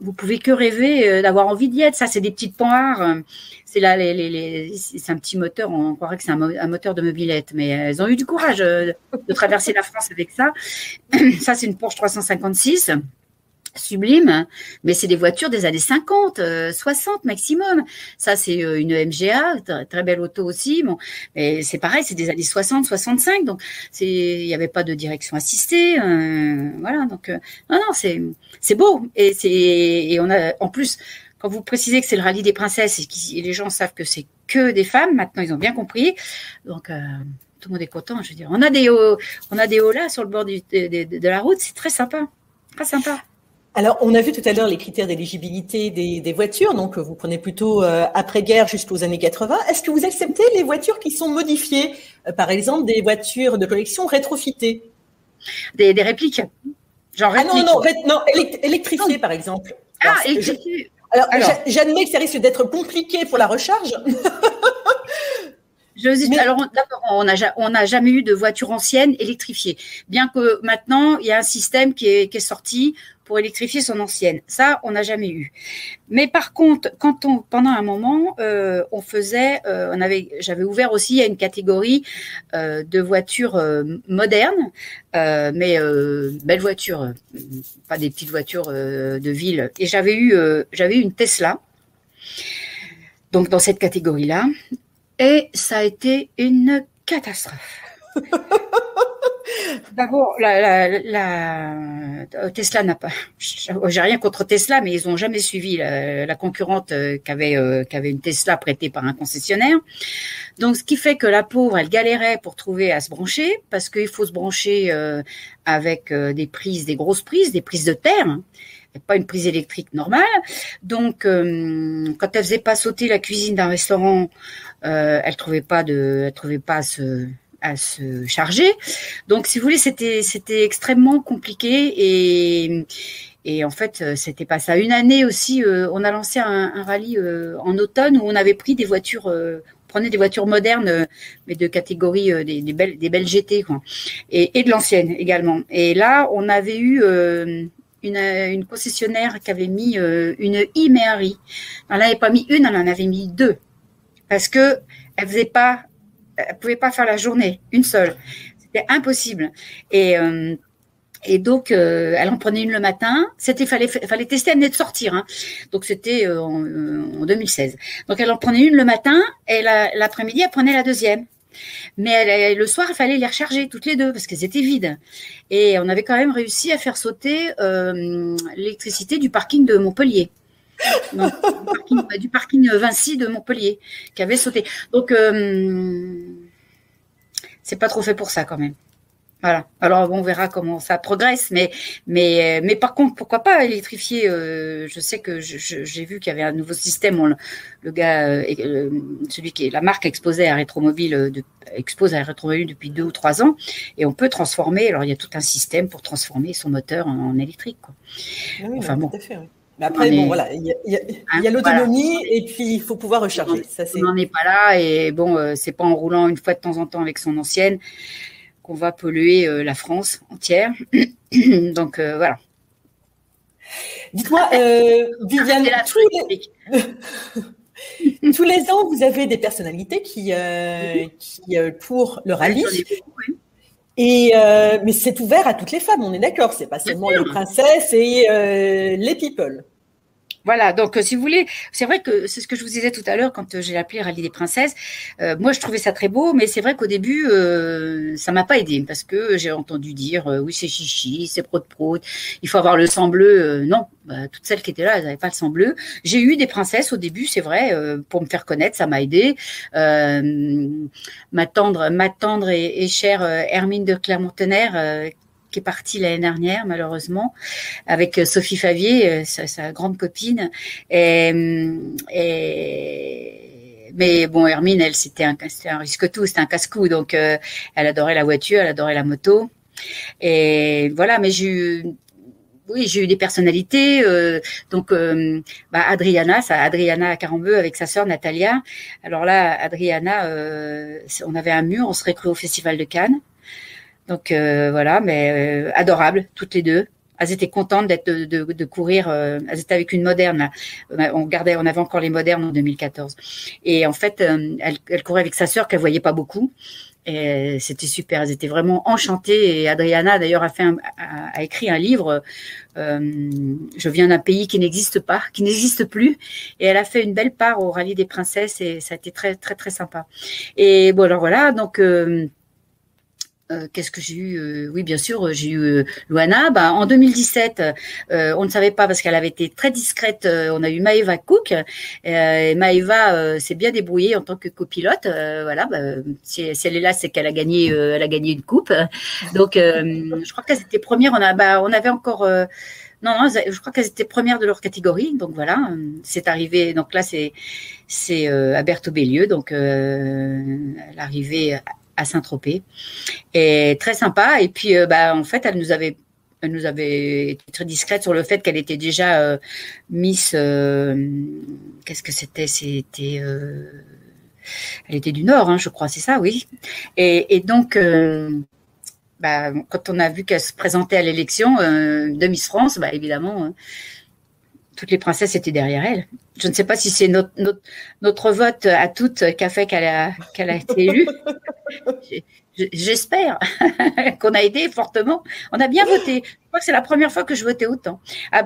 Vous pouvez que rêver d'avoir envie d'y être. Ça, c'est des petites panhard. C'est là, c'est un petit moteur. On croirait que c'est un moteur de mobilette, mais elles ont eu du courage de traverser la France avec ça. Ça, c'est une Porsche 356. Sublime, mais c'est des voitures des années 50, 60 maximum. Ça, c'est une MGA, très belle auto aussi. Bon, mais c'est pareil, c'est des années 60, 65. Donc, il n'y avait pas de direction assistée. Voilà. Donc, non, c'est beau. Et on a, en plus, quand vous précisez que c'est le rallye des princesses et les gens savent que c'est que des femmes, maintenant, ils ont bien compris. Donc, tout le monde est content. Je veux dire, on a des hauts là sur le bord de la route. C'est très sympa. Très sympa. Alors, on a vu tout à l'heure les critères d'éligibilité des voitures, donc vous prenez plutôt après-guerre jusqu'aux années 80. Est-ce que vous acceptez les voitures qui sont modifiées, par exemple des voitures de collection rétrofitées? Des répliques, genre répliques. Non, électrifiées par exemple. Électrifiées. Alors, j'admets que ça risque d'être compliqué pour la recharge. Alors, d'abord, on n'a jamais eu de voiture ancienne électrifiée, bien que maintenant il y a un système qui est sorti pour électrifier son ancienne. Ça, on n'a jamais eu. Mais par contre, pendant un moment, j'avais ouvert aussi à une catégorie de voitures modernes, mais belles voitures, pas des petites voitures de ville. Et j'avais eu une Tesla, donc dans cette catégorie-là. Et ça a été une catastrophe. D'abord, la Tesla n'a pas. J'ai rien contre Tesla, mais ils n'ont jamais suivi la concurrente qui avait une Tesla prêtée par un concessionnaire. Donc, ce qui fait que la pauvre, elle galérait pour trouver à se brancher, parce qu'il faut se brancher avec des grosses prises, des prises de terre. Pas une prise électrique normale. Donc, quand elle faisait pas sauter la cuisine d'un restaurant, elle trouvait pas à se charger. Donc, si vous voulez, c'était extrêmement compliqué Et en fait, c'était pas ça. Une année aussi, on a lancé un rallye en automne où on avait pris des voitures, prenait des voitures modernes, mais de catégorie des belles GT, quoi, et de l'ancienne également. Et là, on avait eu une concessionnaire qui avait mis une e-Méhari. Elle n'avait pas mis une, elle en avait mis deux, parce que elle pouvait pas faire la journée, une seule. C'était impossible. Et donc, elle en prenait une le matin. Fallait tester, elle venait de sortir, hein. Donc, c'était en 2016. Donc, elle en prenait une le matin et l'après-midi, elle prenait la deuxième. Mais le soir, il fallait les recharger toutes les deux parce qu'elles étaient vides. Et on avait quand même réussi à faire sauter l'électricité du parking de Montpellier. Donc, du parking Vinci de Montpellier qui avait sauté. Donc, c'est pas trop fait pour ça quand même. Voilà. Alors on verra comment ça progresse, mais par contre, pourquoi pas électrifier. Je sais que j'ai vu qu'il y avait un nouveau système. Le gars, celui qui est la marque exposait à Rétromobile, expose à Rétromobile depuis 2 ou 3 ans, et on peut transformer. Alors il y a tout un système pour transformer son moteur en électrique, quoi. Oui, enfin bon. Tout à fait, oui. Mais après, bon, voilà, il y a l'autonomie, voilà. Et puis il faut pouvoir recharger. On n'en est pas là, et bon, c'est pas en roulant une fois de temps en temps avec son ancienne qu'on va polluer la France entière. Donc, voilà. Dites-moi, Viviane, tous les ans, vous avez des personnalités qui pour le rallye. Mais c'est ouvert à toutes les femmes, on est d'accord. C'est pas seulement les princesses et les people. Voilà, donc si vous voulez, c'est vrai que c'est ce que je vous disais tout à l'heure quand j'ai appelé Rallye des Princesses. Moi, je trouvais ça très beau, mais c'est vrai qu'au début, ça m'a pas aidé parce que j'ai entendu dire oui, c'est chichi, c'est prout-prout, il faut avoir le sang bleu. Non, toutes celles qui étaient là, elles n'avaient pas le sang bleu. J'ai eu des princesses au début, c'est vrai, pour me faire connaître, ça m'a aidé. Ma tendre et chère Hermine de Clermont-Tonnerre, qui est partie l'année dernière, malheureusement, avec Sophie Favier, sa grande copine. Mais bon, Hermine, elle, c'était un risque tout, c'était un casse-cou. Donc, elle adorait la voiture, elle adorait la moto. Et voilà, mais j'ai eu des personnalités. Adriana Carambeu avec sa sœur Natalia. Alors là, Adriana, on avait un mur, on serait cru au Festival de Cannes. Donc voilà, mais adorables toutes les deux. Elles étaient contentes de courir. Elles étaient avec une moderne. On avait encore les modernes en 2014. Et en fait, elle courait avec sa sœur qu'elle voyait pas beaucoup. Et c'était super. Elles étaient vraiment enchantées. Et Adriana d'ailleurs a écrit un livre. Je viens d'un pays qui n'existe pas, qui n'existe plus. Et elle a fait une belle part au Rallye des Princesses et ça a été très très très sympa. Et bon alors voilà donc. Qu'est-ce que j'ai eu oui, bien sûr, j'ai eu Luana. En 2017, on ne savait pas parce qu'elle avait été très discrète. On a eu Maëva Cook. Et Maëva s'est bien débrouillée en tant que copilote. Voilà, si elle est là, c'est qu'elle a gagné, elle a gagné une coupe. Donc, je crois qu'elles étaient premières. On avait encore. Non, je crois qu'elles étaient premières de leur catégorie. Donc voilà, c'est arrivé. Donc là, c'est à Berthaud-Bélieu. Donc l'arrivée à Saint-Tropez, et très sympa. Et puis en fait elle nous avait été très discrète sur le fait qu'elle était déjà Miss qu'est-ce que c'était elle était du Nord, hein, je crois, c'est ça, oui. Et donc quand on a vu qu'elle se présentait à l'élection de Miss France, évidemment toutes les princesses étaient derrière elle. Je ne sais pas si c'est notre vote à toutes qui a fait qu'elle a été élue. J'espère qu'on a aidé fortement. On a bien voté. Je crois que c'est la première fois que je votais autant.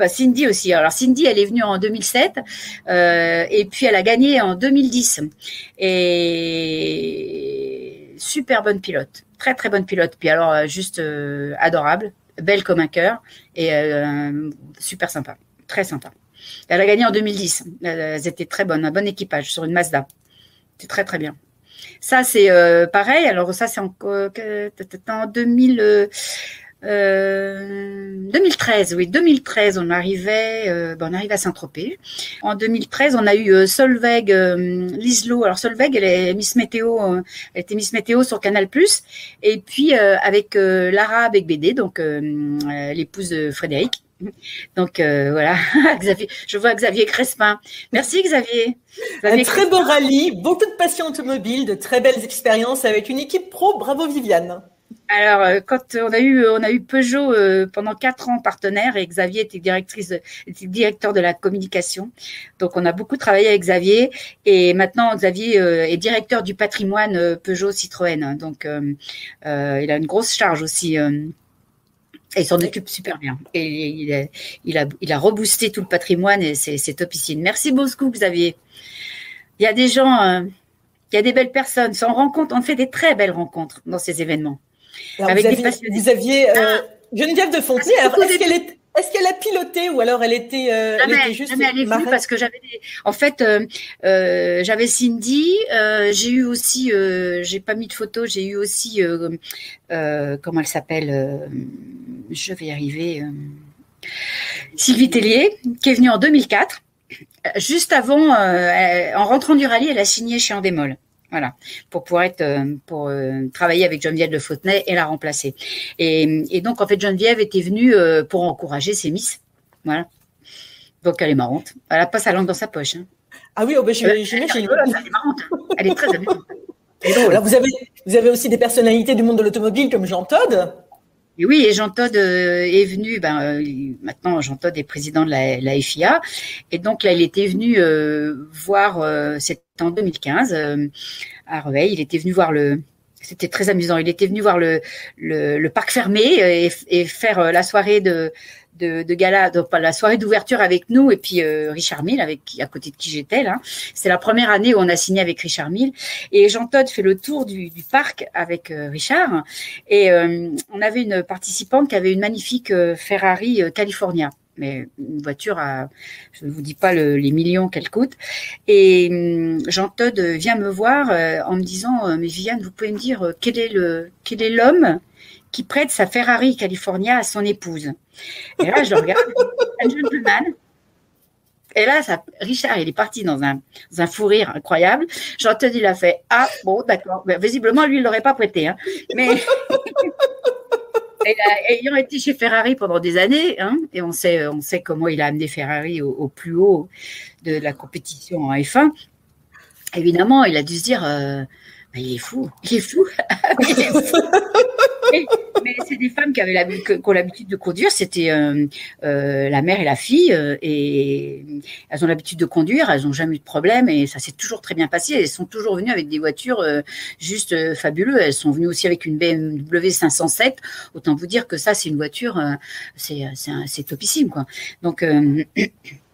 Cindy aussi. Alors Cindy, elle est venue en 2007 et puis elle a gagné en 2010. Et super bonne pilote. Très très bonne pilote. Puis alors juste adorable, belle comme un cœur et super sympa. Très sympa. Elle a gagné en 2010. Elles étaient très bonnes, un bon équipage sur une Mazda. C'est très très bien. Ça c'est pareil. Alors ça c'est en 2013. Oui, 2013. On arrivait à Saint-Tropez. En 2013, on a eu Solveig Liselot. Alors Solveig, elle est Miss Météo. Elle était Miss Météo sur Canal+. Et puis avec Lara Begbédé, donc l'épouse de Frédéric. Donc voilà, Xavier, je vois Xavier Crespin. Merci Xavier. Un très beau rallye, beaucoup de passion automobile, de très belles expériences avec une équipe pro. Bravo Viviane. Alors, quand on a eu Peugeot pendant 4 ans partenaire et Xavier était directeur de la communication. Donc, on a beaucoup travaillé avec Xavier et maintenant Xavier est directeur du patrimoine Peugeot Citroën. Donc, il a une grosse charge aussi. Et il s'en occupe super bien. Et il a reboosté tout le patrimoine et c'est topissime. Merci beaucoup, Xavier. Il y a des gens, il y a des belles personnes. On rencontre, on fait des très belles rencontres dans ces événements. Alors, avec vous aviez Geneviève de Fontenay. Alors, est-ce qu'elle a piloté ou alors elle était juste jamais elle est venue parce que j'avais Cindy, j'ai eu aussi, j'ai pas mis de photo, j'ai eu aussi, comment elle s'appelle, je vais y arriver, Sylvie Tellier, qui est venue en 2004. Juste avant, en rentrant du rallye, elle a signé chez Endemol. Voilà, pour pouvoir travailler avec Geneviève de Fontenay et la remplacer. Et donc, en fait, Geneviève était venue pour encourager ses Miss. Voilà. Donc, elle est marrante. Elle n'a pas sa langue dans sa poche. Hein. Ah oui, j'imagine. Elle est marrante. Elle est très amusante. Alors, vous avez aussi des personnalités du monde de l'automobile comme Jean Todt. Et oui, et Jean Todt est venu, maintenant Jean Todt est président de la FIA, et donc là il était venu voir, c'était en 2015 à Rueil, il était venu voir c'était très amusant, il était venu voir le parc fermé et faire la soirée de gala, donc la soirée d'ouverture avec nous et puis Richard Mille à côté de qui j'étais là. C'est la première année où on a signé avec Richard Mille et Jean Todt fait le tour du parc avec Richard et on avait une participante qui avait une magnifique Ferrari California. Mais une voiture je ne vous dis pas les millions qu'elle coûte. Et Jean Todt vient me voir en me disant, mais Viviane, vous pouvez me dire quel est l'homme qui prête sa Ferrari California à son épouse. Et là, je le regarde, un gentleman. Et là, Richard, il est parti dans un fou rire incroyable. Jean Todt, il a fait « Ah, bon, d'accord. » Visiblement, lui, il ne l'aurait pas prêté. Hein. Mais ayant été chez Ferrari pendant des années, hein, et on sait comment il a amené Ferrari au plus haut de la compétition en F1, évidemment, il a dû se dire il est fou. Mais c'est des femmes qui ont l'habitude de conduire. C'était la mère et la fille, et elles ont l'habitude de conduire. Elles n'ont jamais eu de problème et ça s'est toujours très bien passé. Elles sont toujours venues avec des voitures juste fabuleuses. Elles sont venues aussi avec une BMW 507. Autant vous dire que ça, c'est une voiture, c'est topissime, quoi. Donc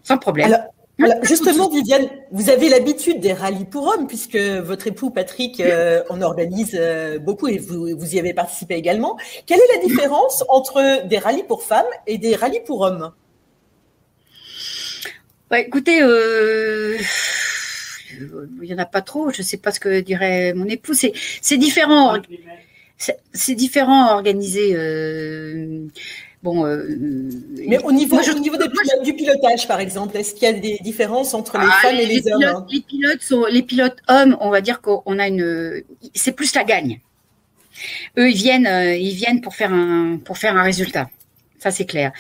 sans problème. Alors, justement, Viviane, vous avez l'habitude des rallyes pour hommes, puisque votre époux Patrick en organise beaucoup et vous y avez participé également. Quelle est la différence entre des rallyes pour femmes et des rallyes pour hommes? Écoutez, il n'y en a pas trop. Je ne sais pas ce que dirait mon époux. C'est différent. C'est différent à organiser. Mais au niveau du pilotage, par exemple, est-ce qu'il y a des différences entre les femmes et les hommes? Les pilotes hommes, on va dire qu'on a c'est plus la gagne. Eux, ils viennent pour faire un résultat. Ça, c'est clair.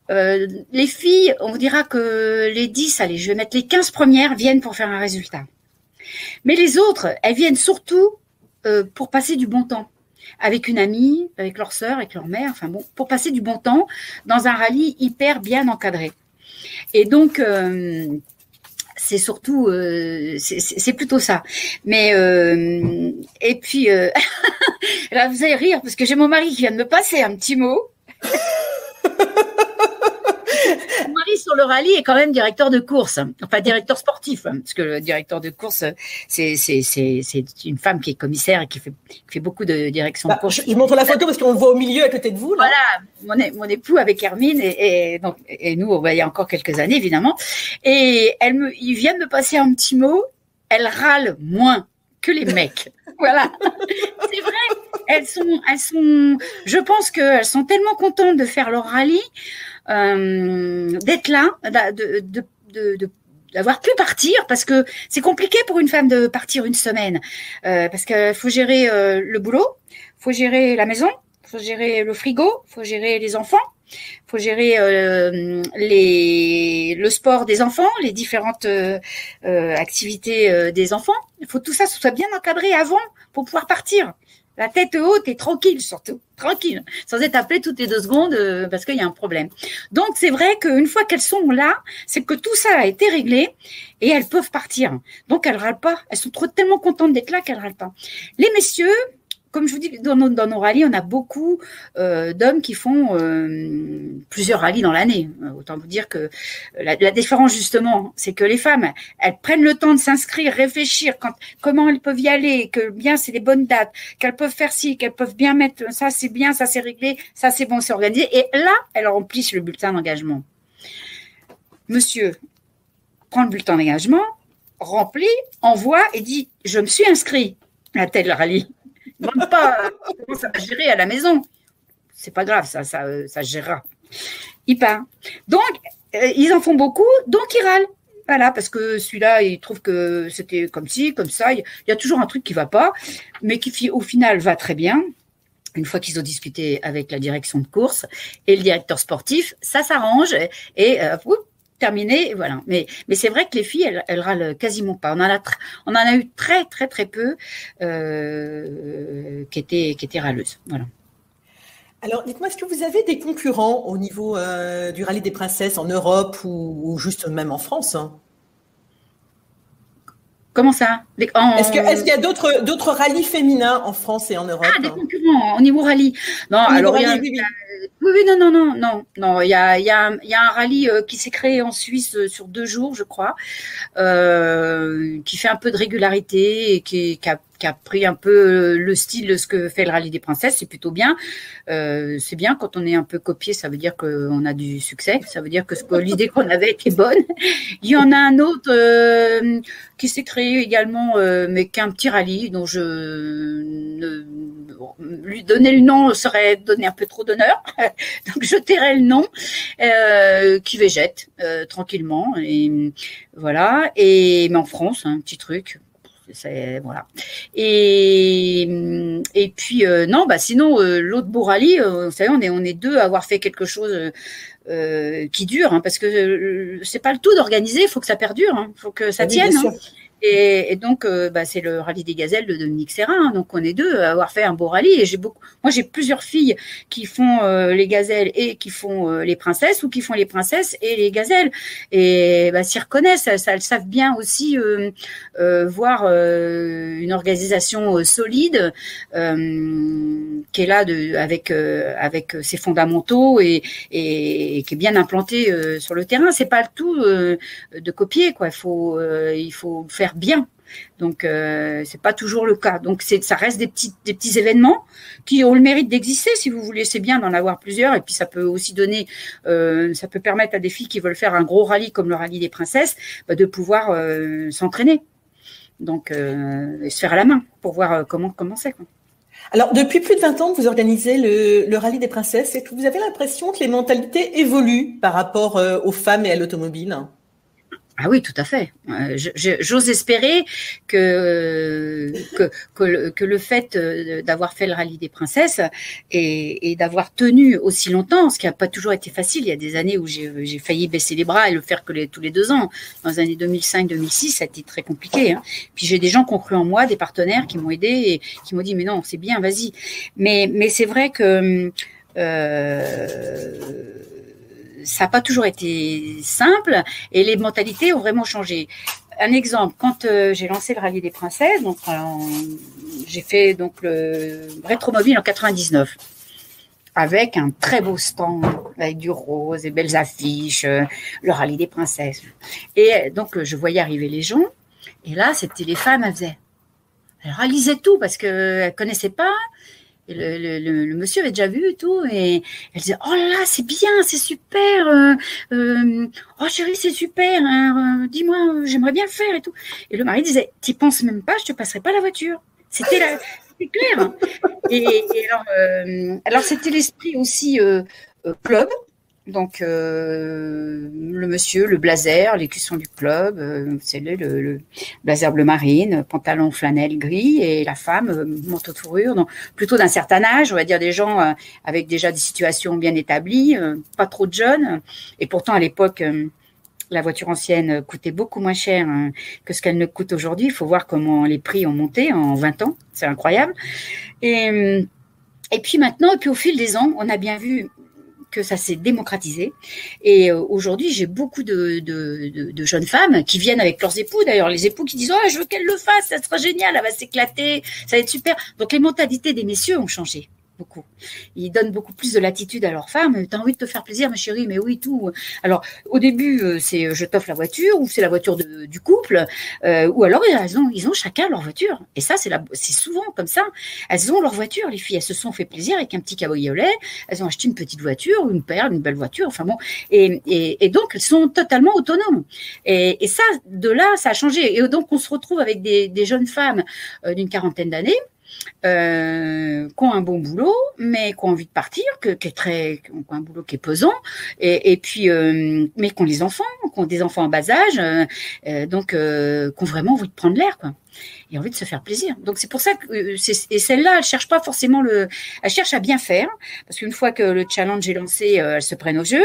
Les filles, on dira que les 10, allez, je vais mettre les 15 premières viennent pour faire un résultat. Mais les autres, elles viennent surtout pour passer du bon temps. Avec une amie, avec leur sœur, avec leur mère, enfin bon, pour passer du bon temps dans un rallye hyper bien encadré. Et donc, c'est surtout, c'est plutôt ça. Mais et puis, là, vous allez rire parce que j'ai mon mari qui vient de me passer un petit mot. Mon mari sur le rallye est quand même directeur de course, enfin directeur sportif, parce que le directeur de course, c'est une femme qui est commissaire et qui fait beaucoup de direction de course. Je montre la photo parce qu'on le voit au milieu à côté de vous. Là. Voilà, mon époux avec Hermine et nous, on va y a encore quelques années évidemment. Et il vient de me passer un petit mot. Elle râle moins que les mecs. Voilà, c'est vrai. Elles sont. Je pense qu'elles sont tellement contentes de faire leur rallye. D'être là, d'avoir pu partir, parce que c'est compliqué pour une femme de partir une semaine, parce qu'il faut gérer le boulot, faut gérer la maison, faut gérer le frigo, faut gérer les enfants, faut gérer le sport des enfants, les différentes activités des enfants. Il faut que tout ça soit bien encadré avant pour pouvoir partir. La tête haute et tranquille surtout, tranquille, sans être appelée toutes les 2 secondes parce qu'il y a un problème. Donc c'est vrai qu'une fois qu'elles sont là, c'est que tout ça a été réglé et elles peuvent partir. Donc elles râlent pas, elles sont tellement contentes d'être là qu'elles râlent pas. Les messieurs, comme je vous dis, dans nos rallyes, on a beaucoup d'hommes qui font plusieurs rallyes dans l'année. Autant vous dire que la différence, justement, c'est que les femmes, elles prennent le temps de s'inscrire, réfléchir comment elles peuvent y aller, que bien c'est les bonnes dates, qu'elles peuvent faire ci, qu'elles peuvent bien mettre ça, c'est bien, ça c'est réglé, ça c'est bon, c'est organisé. Et là, elles remplissent le bulletin d'engagement. Monsieur prend le bulletin d'engagement, remplit, envoie et dit « Je me suis inscrit à tel rallye ». Même pas comment ça va gérer à la maison. C'est pas grave, ça gérera. Il part. Donc, ils en font beaucoup, donc ils râlent. Voilà, parce que celui-là, il trouve que c'était comme ci, comme ça. Il y a toujours un truc qui va pas, mais qui, au final, va très bien. Une fois qu'ils ont discuté avec la direction de course et le directeur sportif, ça s'arrange et terminé, voilà. Mais c'est vrai que les filles, elles râlent quasiment pas. On en a eu très très très peu qui étaient râleuses. Voilà. Alors, dites-moi, est-ce que vous avez des concurrents au niveau du rallye des princesses en Europe ou juste même en France, hein? Comment ça? Est-ce qu'il y a d'autres rallyes féminins en France et en Europe? Ah, des concurrents au niveau rallye. Non, alors oui, non. Il y a un rallye qui s'est créé en Suisse sur 2 jours, je crois, qui fait un peu de régularité et qui a pris un peu le style de ce que fait le rallye des princesses. C'est plutôt bien. C'est bien quand on est un peu copié, ça veut dire qu'on a du succès. Ça veut dire que l'idée qu'on avait était bonne. Il y en a un autre qui s'est créé également, mais qui est un petit rallye dont lui donner le nom serait donner un peu trop d'honneur, donc je tairai le nom, qui végète tranquillement et voilà. Mais en France, un petit truc. Voilà. Et puis non, sinon l'autre beau rallye, vous savez, on est 2 à avoir fait quelque chose qui dure, hein, parce que c'est pas le tout d'organiser, il faut que ça perdure, hein, faut que ça tienne. Hein. Et donc, c'est le rallye des gazelles de Dominique Serrin. Hein, donc, on est 2 à avoir fait un beau rallye. Et moi, j'ai plusieurs filles qui font les gazelles et qui font les princesses, ou qui font les princesses et les gazelles. Et s'y reconnaissent, elles savent bien aussi voir une organisation solide qui est là avec ses fondamentaux et qui est bien implantée sur le terrain. C'est pas le tout de copier, quoi. Il faut faire bien. Donc c'est pas toujours le cas. Donc ça reste des petits événements qui ont le mérite d'exister, si vous voulez. C'est bien d'en avoir plusieurs, et puis ça peut aussi donner, ça peut permettre à des filles qui veulent faire un gros rallye comme le rallye des princesses, de pouvoir s'entraîner. Donc et se faire à la main pour voir comment c'est, quoi. Alors, depuis plus de 20 ans que vous organisez le rallye des princesses, est-ce que vous avez l'impression que les mentalités évoluent par rapport aux femmes et à l'automobile? Ah oui, tout à fait. J'ose espérer que le fait d'avoir fait le rallye des princesses et d'avoir tenu aussi longtemps, ce qui n'a pas toujours été facile. Il y a des années où j'ai failli baisser les bras et le faire tous les 2 ans. Dans les années 2005-2006, ça a été très compliqué. Hein. Puis j'ai des gens qui ont cru en moi, des partenaires qui m'ont aidé et qui m'ont dit mais non, c'est bien, vas-y. Mais c'est vrai que ça n'a pas toujours été simple et les mentalités ont vraiment changé. Un exemple, quand j'ai lancé le rallye des princesses, donc j'ai fait donc le Rétromobile en 99 avec un très beau stand avec du rose et belles affiches, le rallye des princesses. Et donc je voyais arriver les gens et là c'était les femmes, elles réalisaient tout parce qu'elles connaissaient pas. Et le monsieur avait déjà vu et tout, et elle disait oh là là c'est bien, c'est super, oh chérie c'est super, hein, dis-moi j'aimerais bien le faire et tout. Et le mari disait t'y penses même pas, je te passerai pas la voiture. C'était clair. Hein. Et alors c'était l'esprit aussi club. Donc, le monsieur, le blazer, l'écusson du club, c'est le blazer bleu marine, pantalon flanelle gris, et la femme, manteau de fourrure, donc plutôt d'un certain âge, on va dire des gens avec déjà des situations bien établies, pas trop de jeunes. Et pourtant, à l'époque, la voiture ancienne coûtait beaucoup moins cher que ce qu'elle ne coûte aujourd'hui. Il faut voir comment les prix ont monté en 20 ans. C'est incroyable. Et puis maintenant, et puis au fil des ans, on a bien vu que ça s'est démocratisé. Et aujourd'hui, j'ai beaucoup de jeunes femmes qui viennent avec leurs époux. D'ailleurs, les époux qui disent « Oh, je veux qu'elle le fasse, ça sera génial, elle va s'éclater, ça va être super. » Donc, les mentalités des messieurs ont changé. Beaucoup. Ils donnent beaucoup plus de latitude à leurs femmes. T'as envie de te faire plaisir, ma chérie, mais oui, tout. Alors, au début, c'est je t'offre la voiture, ou c'est la voiture du couple, ou alors ils ont chacun leur voiture. Et ça, c'est souvent comme ça. Elles ont leur voiture, les filles. Elles se sont fait plaisir avec un petit cabriolet. Elles ont acheté une petite voiture, une perle, une belle voiture. Enfin bon. Et donc, elles sont totalement autonomes. Et ça, de là, ça a changé. Et donc, on se retrouve avec des jeunes femmes d'une quarantaine d'années, qui ont un bon boulot, mais qui ont envie de partir, qui ont un boulot qui est pesant, et puis, mais qui ont les enfants, qui ont des enfants en bas âge, donc qui ont vraiment envie de prendre l'air, quoi, et envie de se faire plaisir. Donc c'est pour ça que et celle-là, elle cherche pas forcément elle cherche à bien faire, parce qu'une fois que le challenge est lancé, elles se prennent au jeu,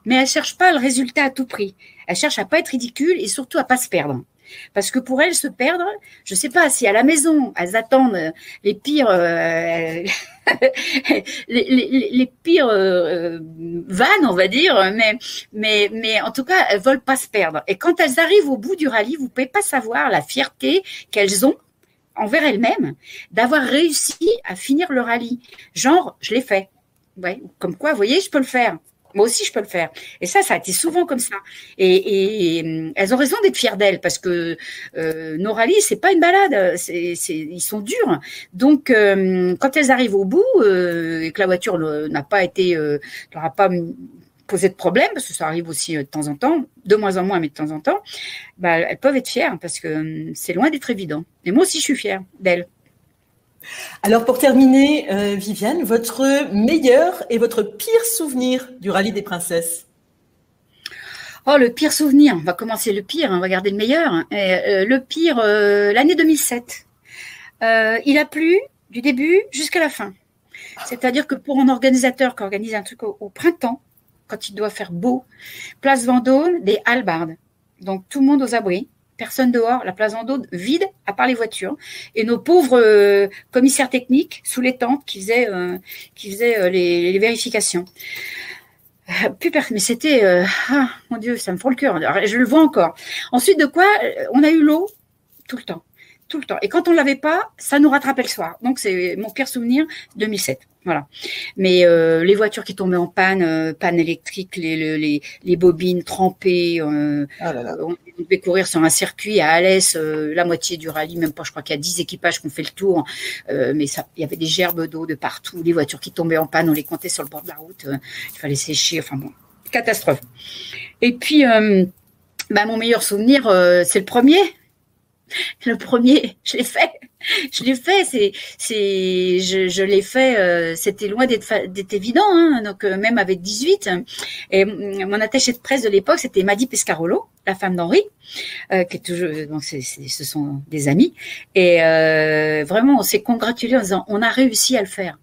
mais elle cherche pas le résultat à tout prix. Elle cherche à pas être ridicule et surtout à pas se perdre. Parce que pour elles, se perdre, je ne sais pas si à la maison, elles attendent les pires, les pires vannes, on va dire, mais en tout cas, elles veulent pas se perdre. Et quand elles arrivent au bout du rallye, vous pouvez pas savoir la fierté qu'elles ont envers elles-mêmes d'avoir réussi à finir le rallye. Genre, je l'ai fait. Ouais, comme quoi, vous voyez, je peux le faire. Moi aussi, je peux le faire. Et ça a été souvent comme ça. Et elles ont raison d'être fières d'elles, parce que nos rallyes, c'est pas une balade. Ils sont durs. Donc, quand elles arrivent au bout et que la voiture n'a pas été, leur a pas posé de problème, parce que ça arrive aussi de temps en temps, de moins en moins, mais de temps en temps, bah, elles peuvent être fières, parce que c'est loin d'être évident. Et moi aussi, je suis fière d'elles. Alors pour terminer, Viviane, votre meilleur et votre pire souvenir du rallye des princesses? Oh, le pire souvenir, on va commencer le pire, on va garder le meilleur. Le pire, l'année 2007. Il a plu du début jusqu'à la fin. C'est-à-dire que pour un organisateur qui organise un truc au printemps, quand il doit faire beau, place Vendôme, des hallebardes. Donc tout le monde aux abris. Personne dehors, la place Vendôme vide, à part les voitures. Et nos pauvres commissaires techniques sous les tentes qui faisaient les vérifications. Plus personne, mais c'était, mon Dieu, ça me fend le cœur. Je le vois encore. Ensuite de quoi, on a eu l'eau tout le temps. Tout le temps. Et quand on l'avait pas, ça nous rattrapait le soir. Donc, c'est mon pire souvenir, 2007. Voilà. Mais les voitures qui tombaient en panne, panne électrique, les bobines trempées, on devait courir sur un circuit à Alès, la moitié du rallye, même pas, je crois qu'il y a 10 équipages qui ont fait le tour, mais ça, il y avait des gerbes d'eau de partout, les voitures qui tombaient en panne, on les comptait sur le bord de la route, il fallait sécher, enfin bon, catastrophe. Et puis, mon meilleur souvenir, c'est le premier. Le premier, je l'ai fait, je l'ai fait, c'était loin d'être évident, hein, donc même avec 18. Et mon attaché de presse de l'époque, c'était Madi Pescarolo, la femme d'Henri, qui est toujours, donc ce sont des amis. Et vraiment, on s'est congratulés en disant, on a réussi à le faire.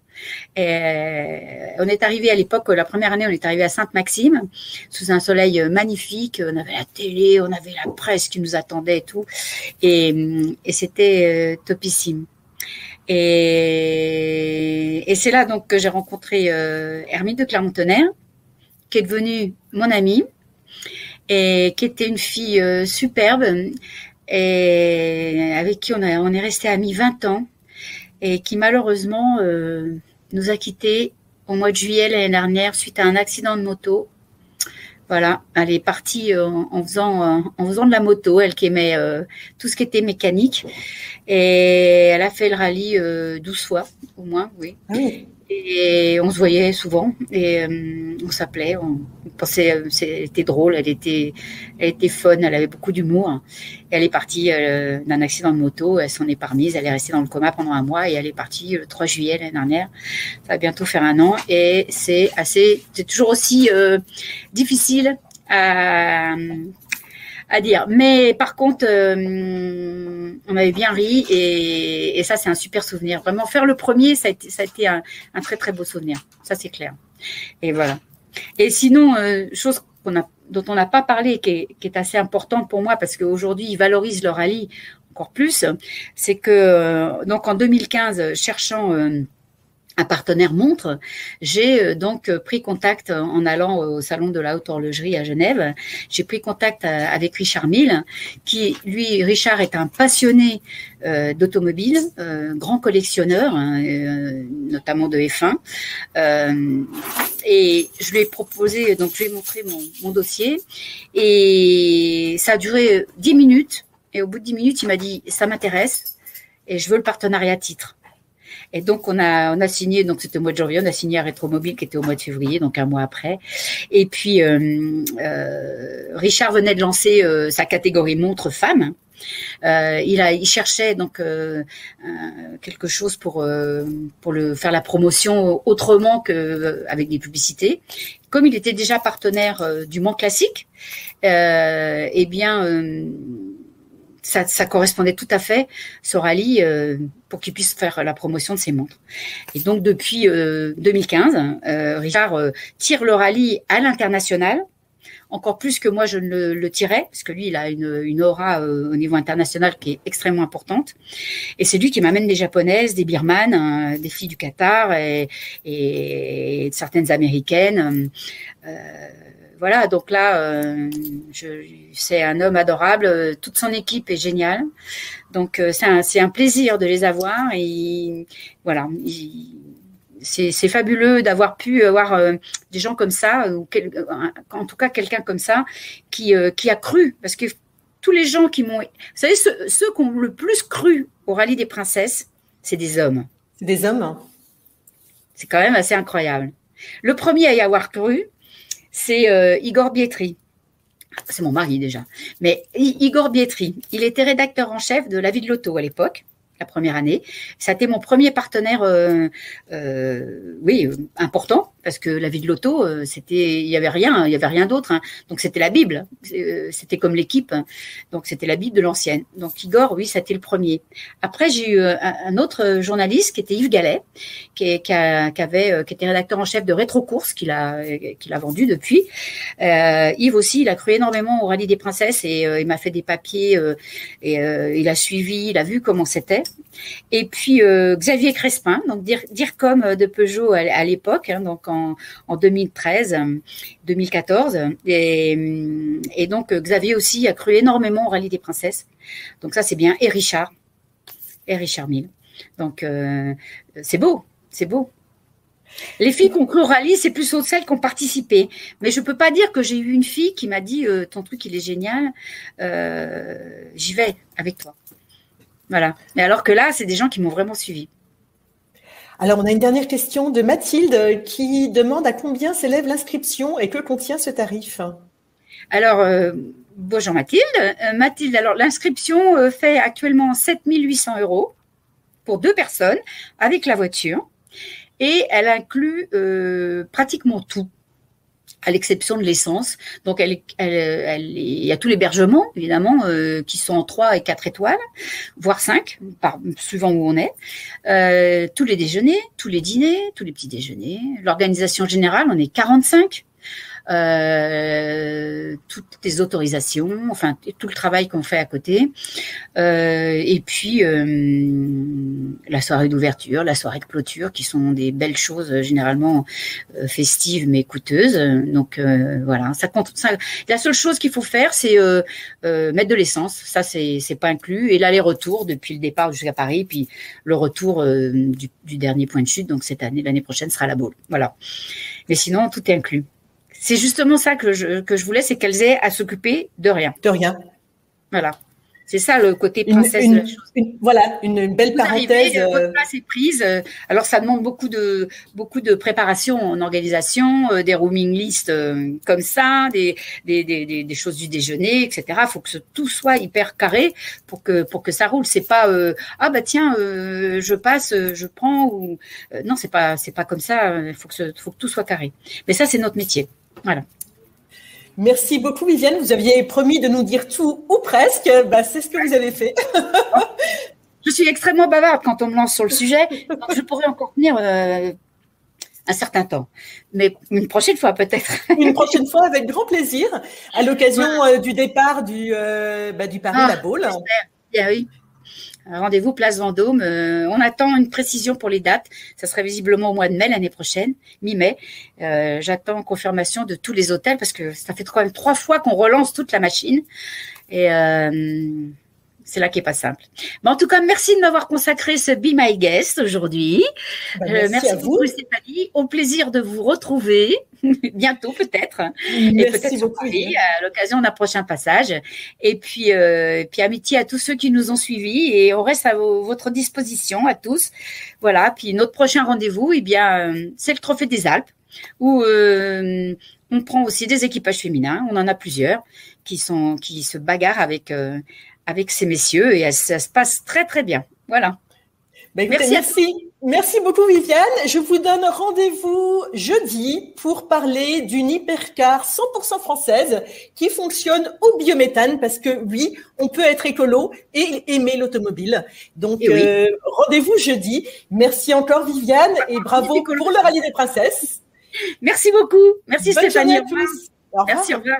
Et on est arrivé à l'époque, la première année, on est arrivé à Sainte-Maxime, sous un soleil magnifique. On avait la télé, on avait la presse qui nous attendait et tout. Et c'était topissime. Et c'est là donc que j'ai rencontré Hermine de Clermont-Tonnerre, qui est devenue mon amie et qui était une fille superbe et avec qui on est resté amis 20 ans. Et qui malheureusement nous a quittés au mois de juillet l'année dernière suite à un accident de moto. Voilà, elle est partie en faisant de la moto, elle qui aimait tout ce qui était mécanique. Et elle a fait le rallye 12 fois, au moins, oui. Oui. Et on se voyait souvent et on s'appelait, on pensait c'était drôle, elle était fun, elle avait beaucoup d'humour. Elle est partie d'un accident de moto, elle s'en est pas remise, elle est restée dans le coma pendant un mois et elle est partie le 3 juillet l'année dernière. Ça va bientôt faire 1 an et c'est toujours aussi difficile à dire. Mais par contre, on avait bien ri et ça, c'est un super souvenir. Vraiment, faire le premier, ça a été un très, très beau souvenir. Ça, c'est clair. Et voilà. Et sinon, chose dont on n'a pas parlé, qui est assez importante pour moi, parce qu'aujourd'hui, ils valorisent le rallye encore plus, c'est que, donc en 2015, cherchant un partenaire montre, j'ai donc pris contact en allant au salon de la haute horlogerie à Genève. J'ai pris contact avec Richard Mille, qui lui, Richard est un passionné d'automobile, grand collectionneur, notamment de F1. Et je lui ai proposé, donc je lui ai montré mon dossier, et ça a duré 10 minutes. Et au bout de 10 minutes, il m'a dit ça m'intéresse et je veux le partenariat à titre. Et donc, on a signé, donc c'était au mois de janvier, on a signé à Rétromobile qui était au mois de février, donc un mois après. Et puis, Richard venait de lancer sa catégorie montre femme. Il cherchait donc quelque chose pour faire la promotion autrement qu'avec des publicités. Comme il était déjà partenaire du Mans Classique, eh bien ça correspondait tout à fait, ce rallye, pour qu'il puisse faire la promotion de ses montres. Et donc, depuis 2015, Richard tire le rallye à l'international, encore plus que moi, je ne le tirais, parce que lui, il a une aura au niveau international qui est extrêmement importante. Et c'est lui qui m'amène des Japonaises, des Birmanes, des filles du Qatar et certaines Américaines. Voilà, donc là, c'est un homme adorable. Toute son équipe est géniale. Donc, c'est un plaisir de les avoir. Et voilà, c'est fabuleux d'avoir pu avoir des gens comme ça, ou en tout cas quelqu'un comme ça, qui a cru. Parce que tous les gens qui m'ont... Vous savez, ceux qui ont le plus cru au Rallye des Princesses, c'est des hommes. C'est des hommes. C'est quand même assez incroyable. Le premier à y avoir cru, c'est Igor Bietri. C'est mon mari déjà. Mais Igor Bietri, il était rédacteur en chef de La Vie de l'Auto à l'époque, la première année. Ça a été mon premier partenaire, important, parce que La Vie de l'Auto, il y avait rien d'autre. Hein. Donc c'était la Bible, c'était comme l'équipe. Donc c'était la Bible de l'ancienne. Donc Igor, oui, ça a été le premier. Après, j'ai eu un autre journaliste qui était Yves Gallet, qui était rédacteur en chef de Rétrocourse, qu'il a vendu depuis. Yves aussi, il a cru énormément au Rallye des Princesses et il m'a fait des papiers et il a suivi, il a vu comment c'était. Et puis Xavier Crespin, donc DIRCOM de Peugeot à l'époque, hein, donc en 2013, 2014, et donc Xavier aussi a cru énormément au Rallye des Princesses. Donc ça c'est bien. Et Richard Mille. Donc c'est beau. Les filles qui ont cru au rallye, c'est plus celles qui ont participé. Mais je peux pas dire que j'ai eu une fille qui m'a dit ton truc il est génial, j'y vais avec toi. Voilà. Mais alors que là, c'est des gens qui m'ont vraiment suivi. Alors, on a une dernière question de Mathilde qui demande à combien s'élève l'inscription et que contient ce tarif. Alors, bonjour Mathilde. Mathilde, alors l'inscription fait actuellement 7 800 € pour 2 personnes avec la voiture et elle inclut pratiquement tout, à l'exception de l'essence. Donc, il y a tout l'hébergement, évidemment, qui sont en 3 et 4 étoiles, voire 5, suivant où on est. Tous les déjeuners, tous les dîners, tous les petits déjeuners. L'organisation générale, on est 45. Toutes les autorisations, enfin tout le travail qu'on fait à côté, et puis la soirée d'ouverture, la soirée de clôture, qui sont des belles choses généralement festives mais coûteuses. Donc voilà, ça compte. La seule chose qu'il faut faire, c'est mettre de l'essence. Ça, c'est pas inclus. Et l'aller-retour depuis le départ jusqu'à Paris, puis le retour du dernier point de chute. Donc cette année, l'année prochaine sera la Baule. Voilà. Mais sinon, tout est inclus. C'est justement ça que je voulais, c'est qu'elles aient à s'occuper de rien. De rien. Voilà. C'est ça le côté princesse de la chose. Voilà, une belle parenthèse. Arrivez, votre place est prise. Alors, ça demande beaucoup de préparation en organisation, des rooming lists comme ça, des choses du déjeuner, etc. Il faut que tout soit hyper carré pour que ça roule. C'est pas ah bah tiens, je passe, je prends ou non, c'est pas comme ça. Il faut que tout soit carré. Mais ça, c'est notre métier. Voilà. Merci beaucoup, Viviane. Vous aviez promis de nous dire tout ou presque. Bah, c'est ce que vous avez fait. Je suis extrêmement bavarde quand on me lance sur le sujet. Donc je pourrais encore tenir un certain temps. Mais une prochaine fois, peut-être. Une prochaine fois, avec grand plaisir, à l'occasion du départ du Paris-La Baule. Bien oui. Rendez-vous Place Vendôme. On attend une précision pour les dates. Ça serait visiblement au mois de mai l'année prochaine, mi-mai. J'attends confirmation de tous les hôtels parce que ça fait quand même 3 fois qu'on relance toute la machine. Et c'est là qui est pas simple. Mais en tout cas, merci de m'avoir consacré ce Be My Guest aujourd'hui. Merci à vous, Stéphanie. Au plaisir de vous retrouver bientôt peut-être. Et peut-être sur Paris, à l'occasion d'un prochain passage. Et puis amitié à tous ceux qui nous ont suivis et on reste à votre disposition à tous. Voilà. Puis notre prochain rendez-vous, c'est le Trophée des Alpes où on prend aussi des équipages féminins. On en a plusieurs qui se bagarrent avec ces messieurs et ça se passe très, très bien. Voilà. Merci beaucoup, Viviane. Je vous donne rendez-vous jeudi pour parler d'une hypercar 100% française qui fonctionne au biométhane parce que oui, on peut être écolo et aimer l'automobile. Donc, rendez-vous jeudi. Merci encore, Viviane, et bravo pour le Rallye des Princesses. Merci beaucoup. Merci, Bonne Stéphanie. Journée à tous. Au revoir. Merci, au revoir.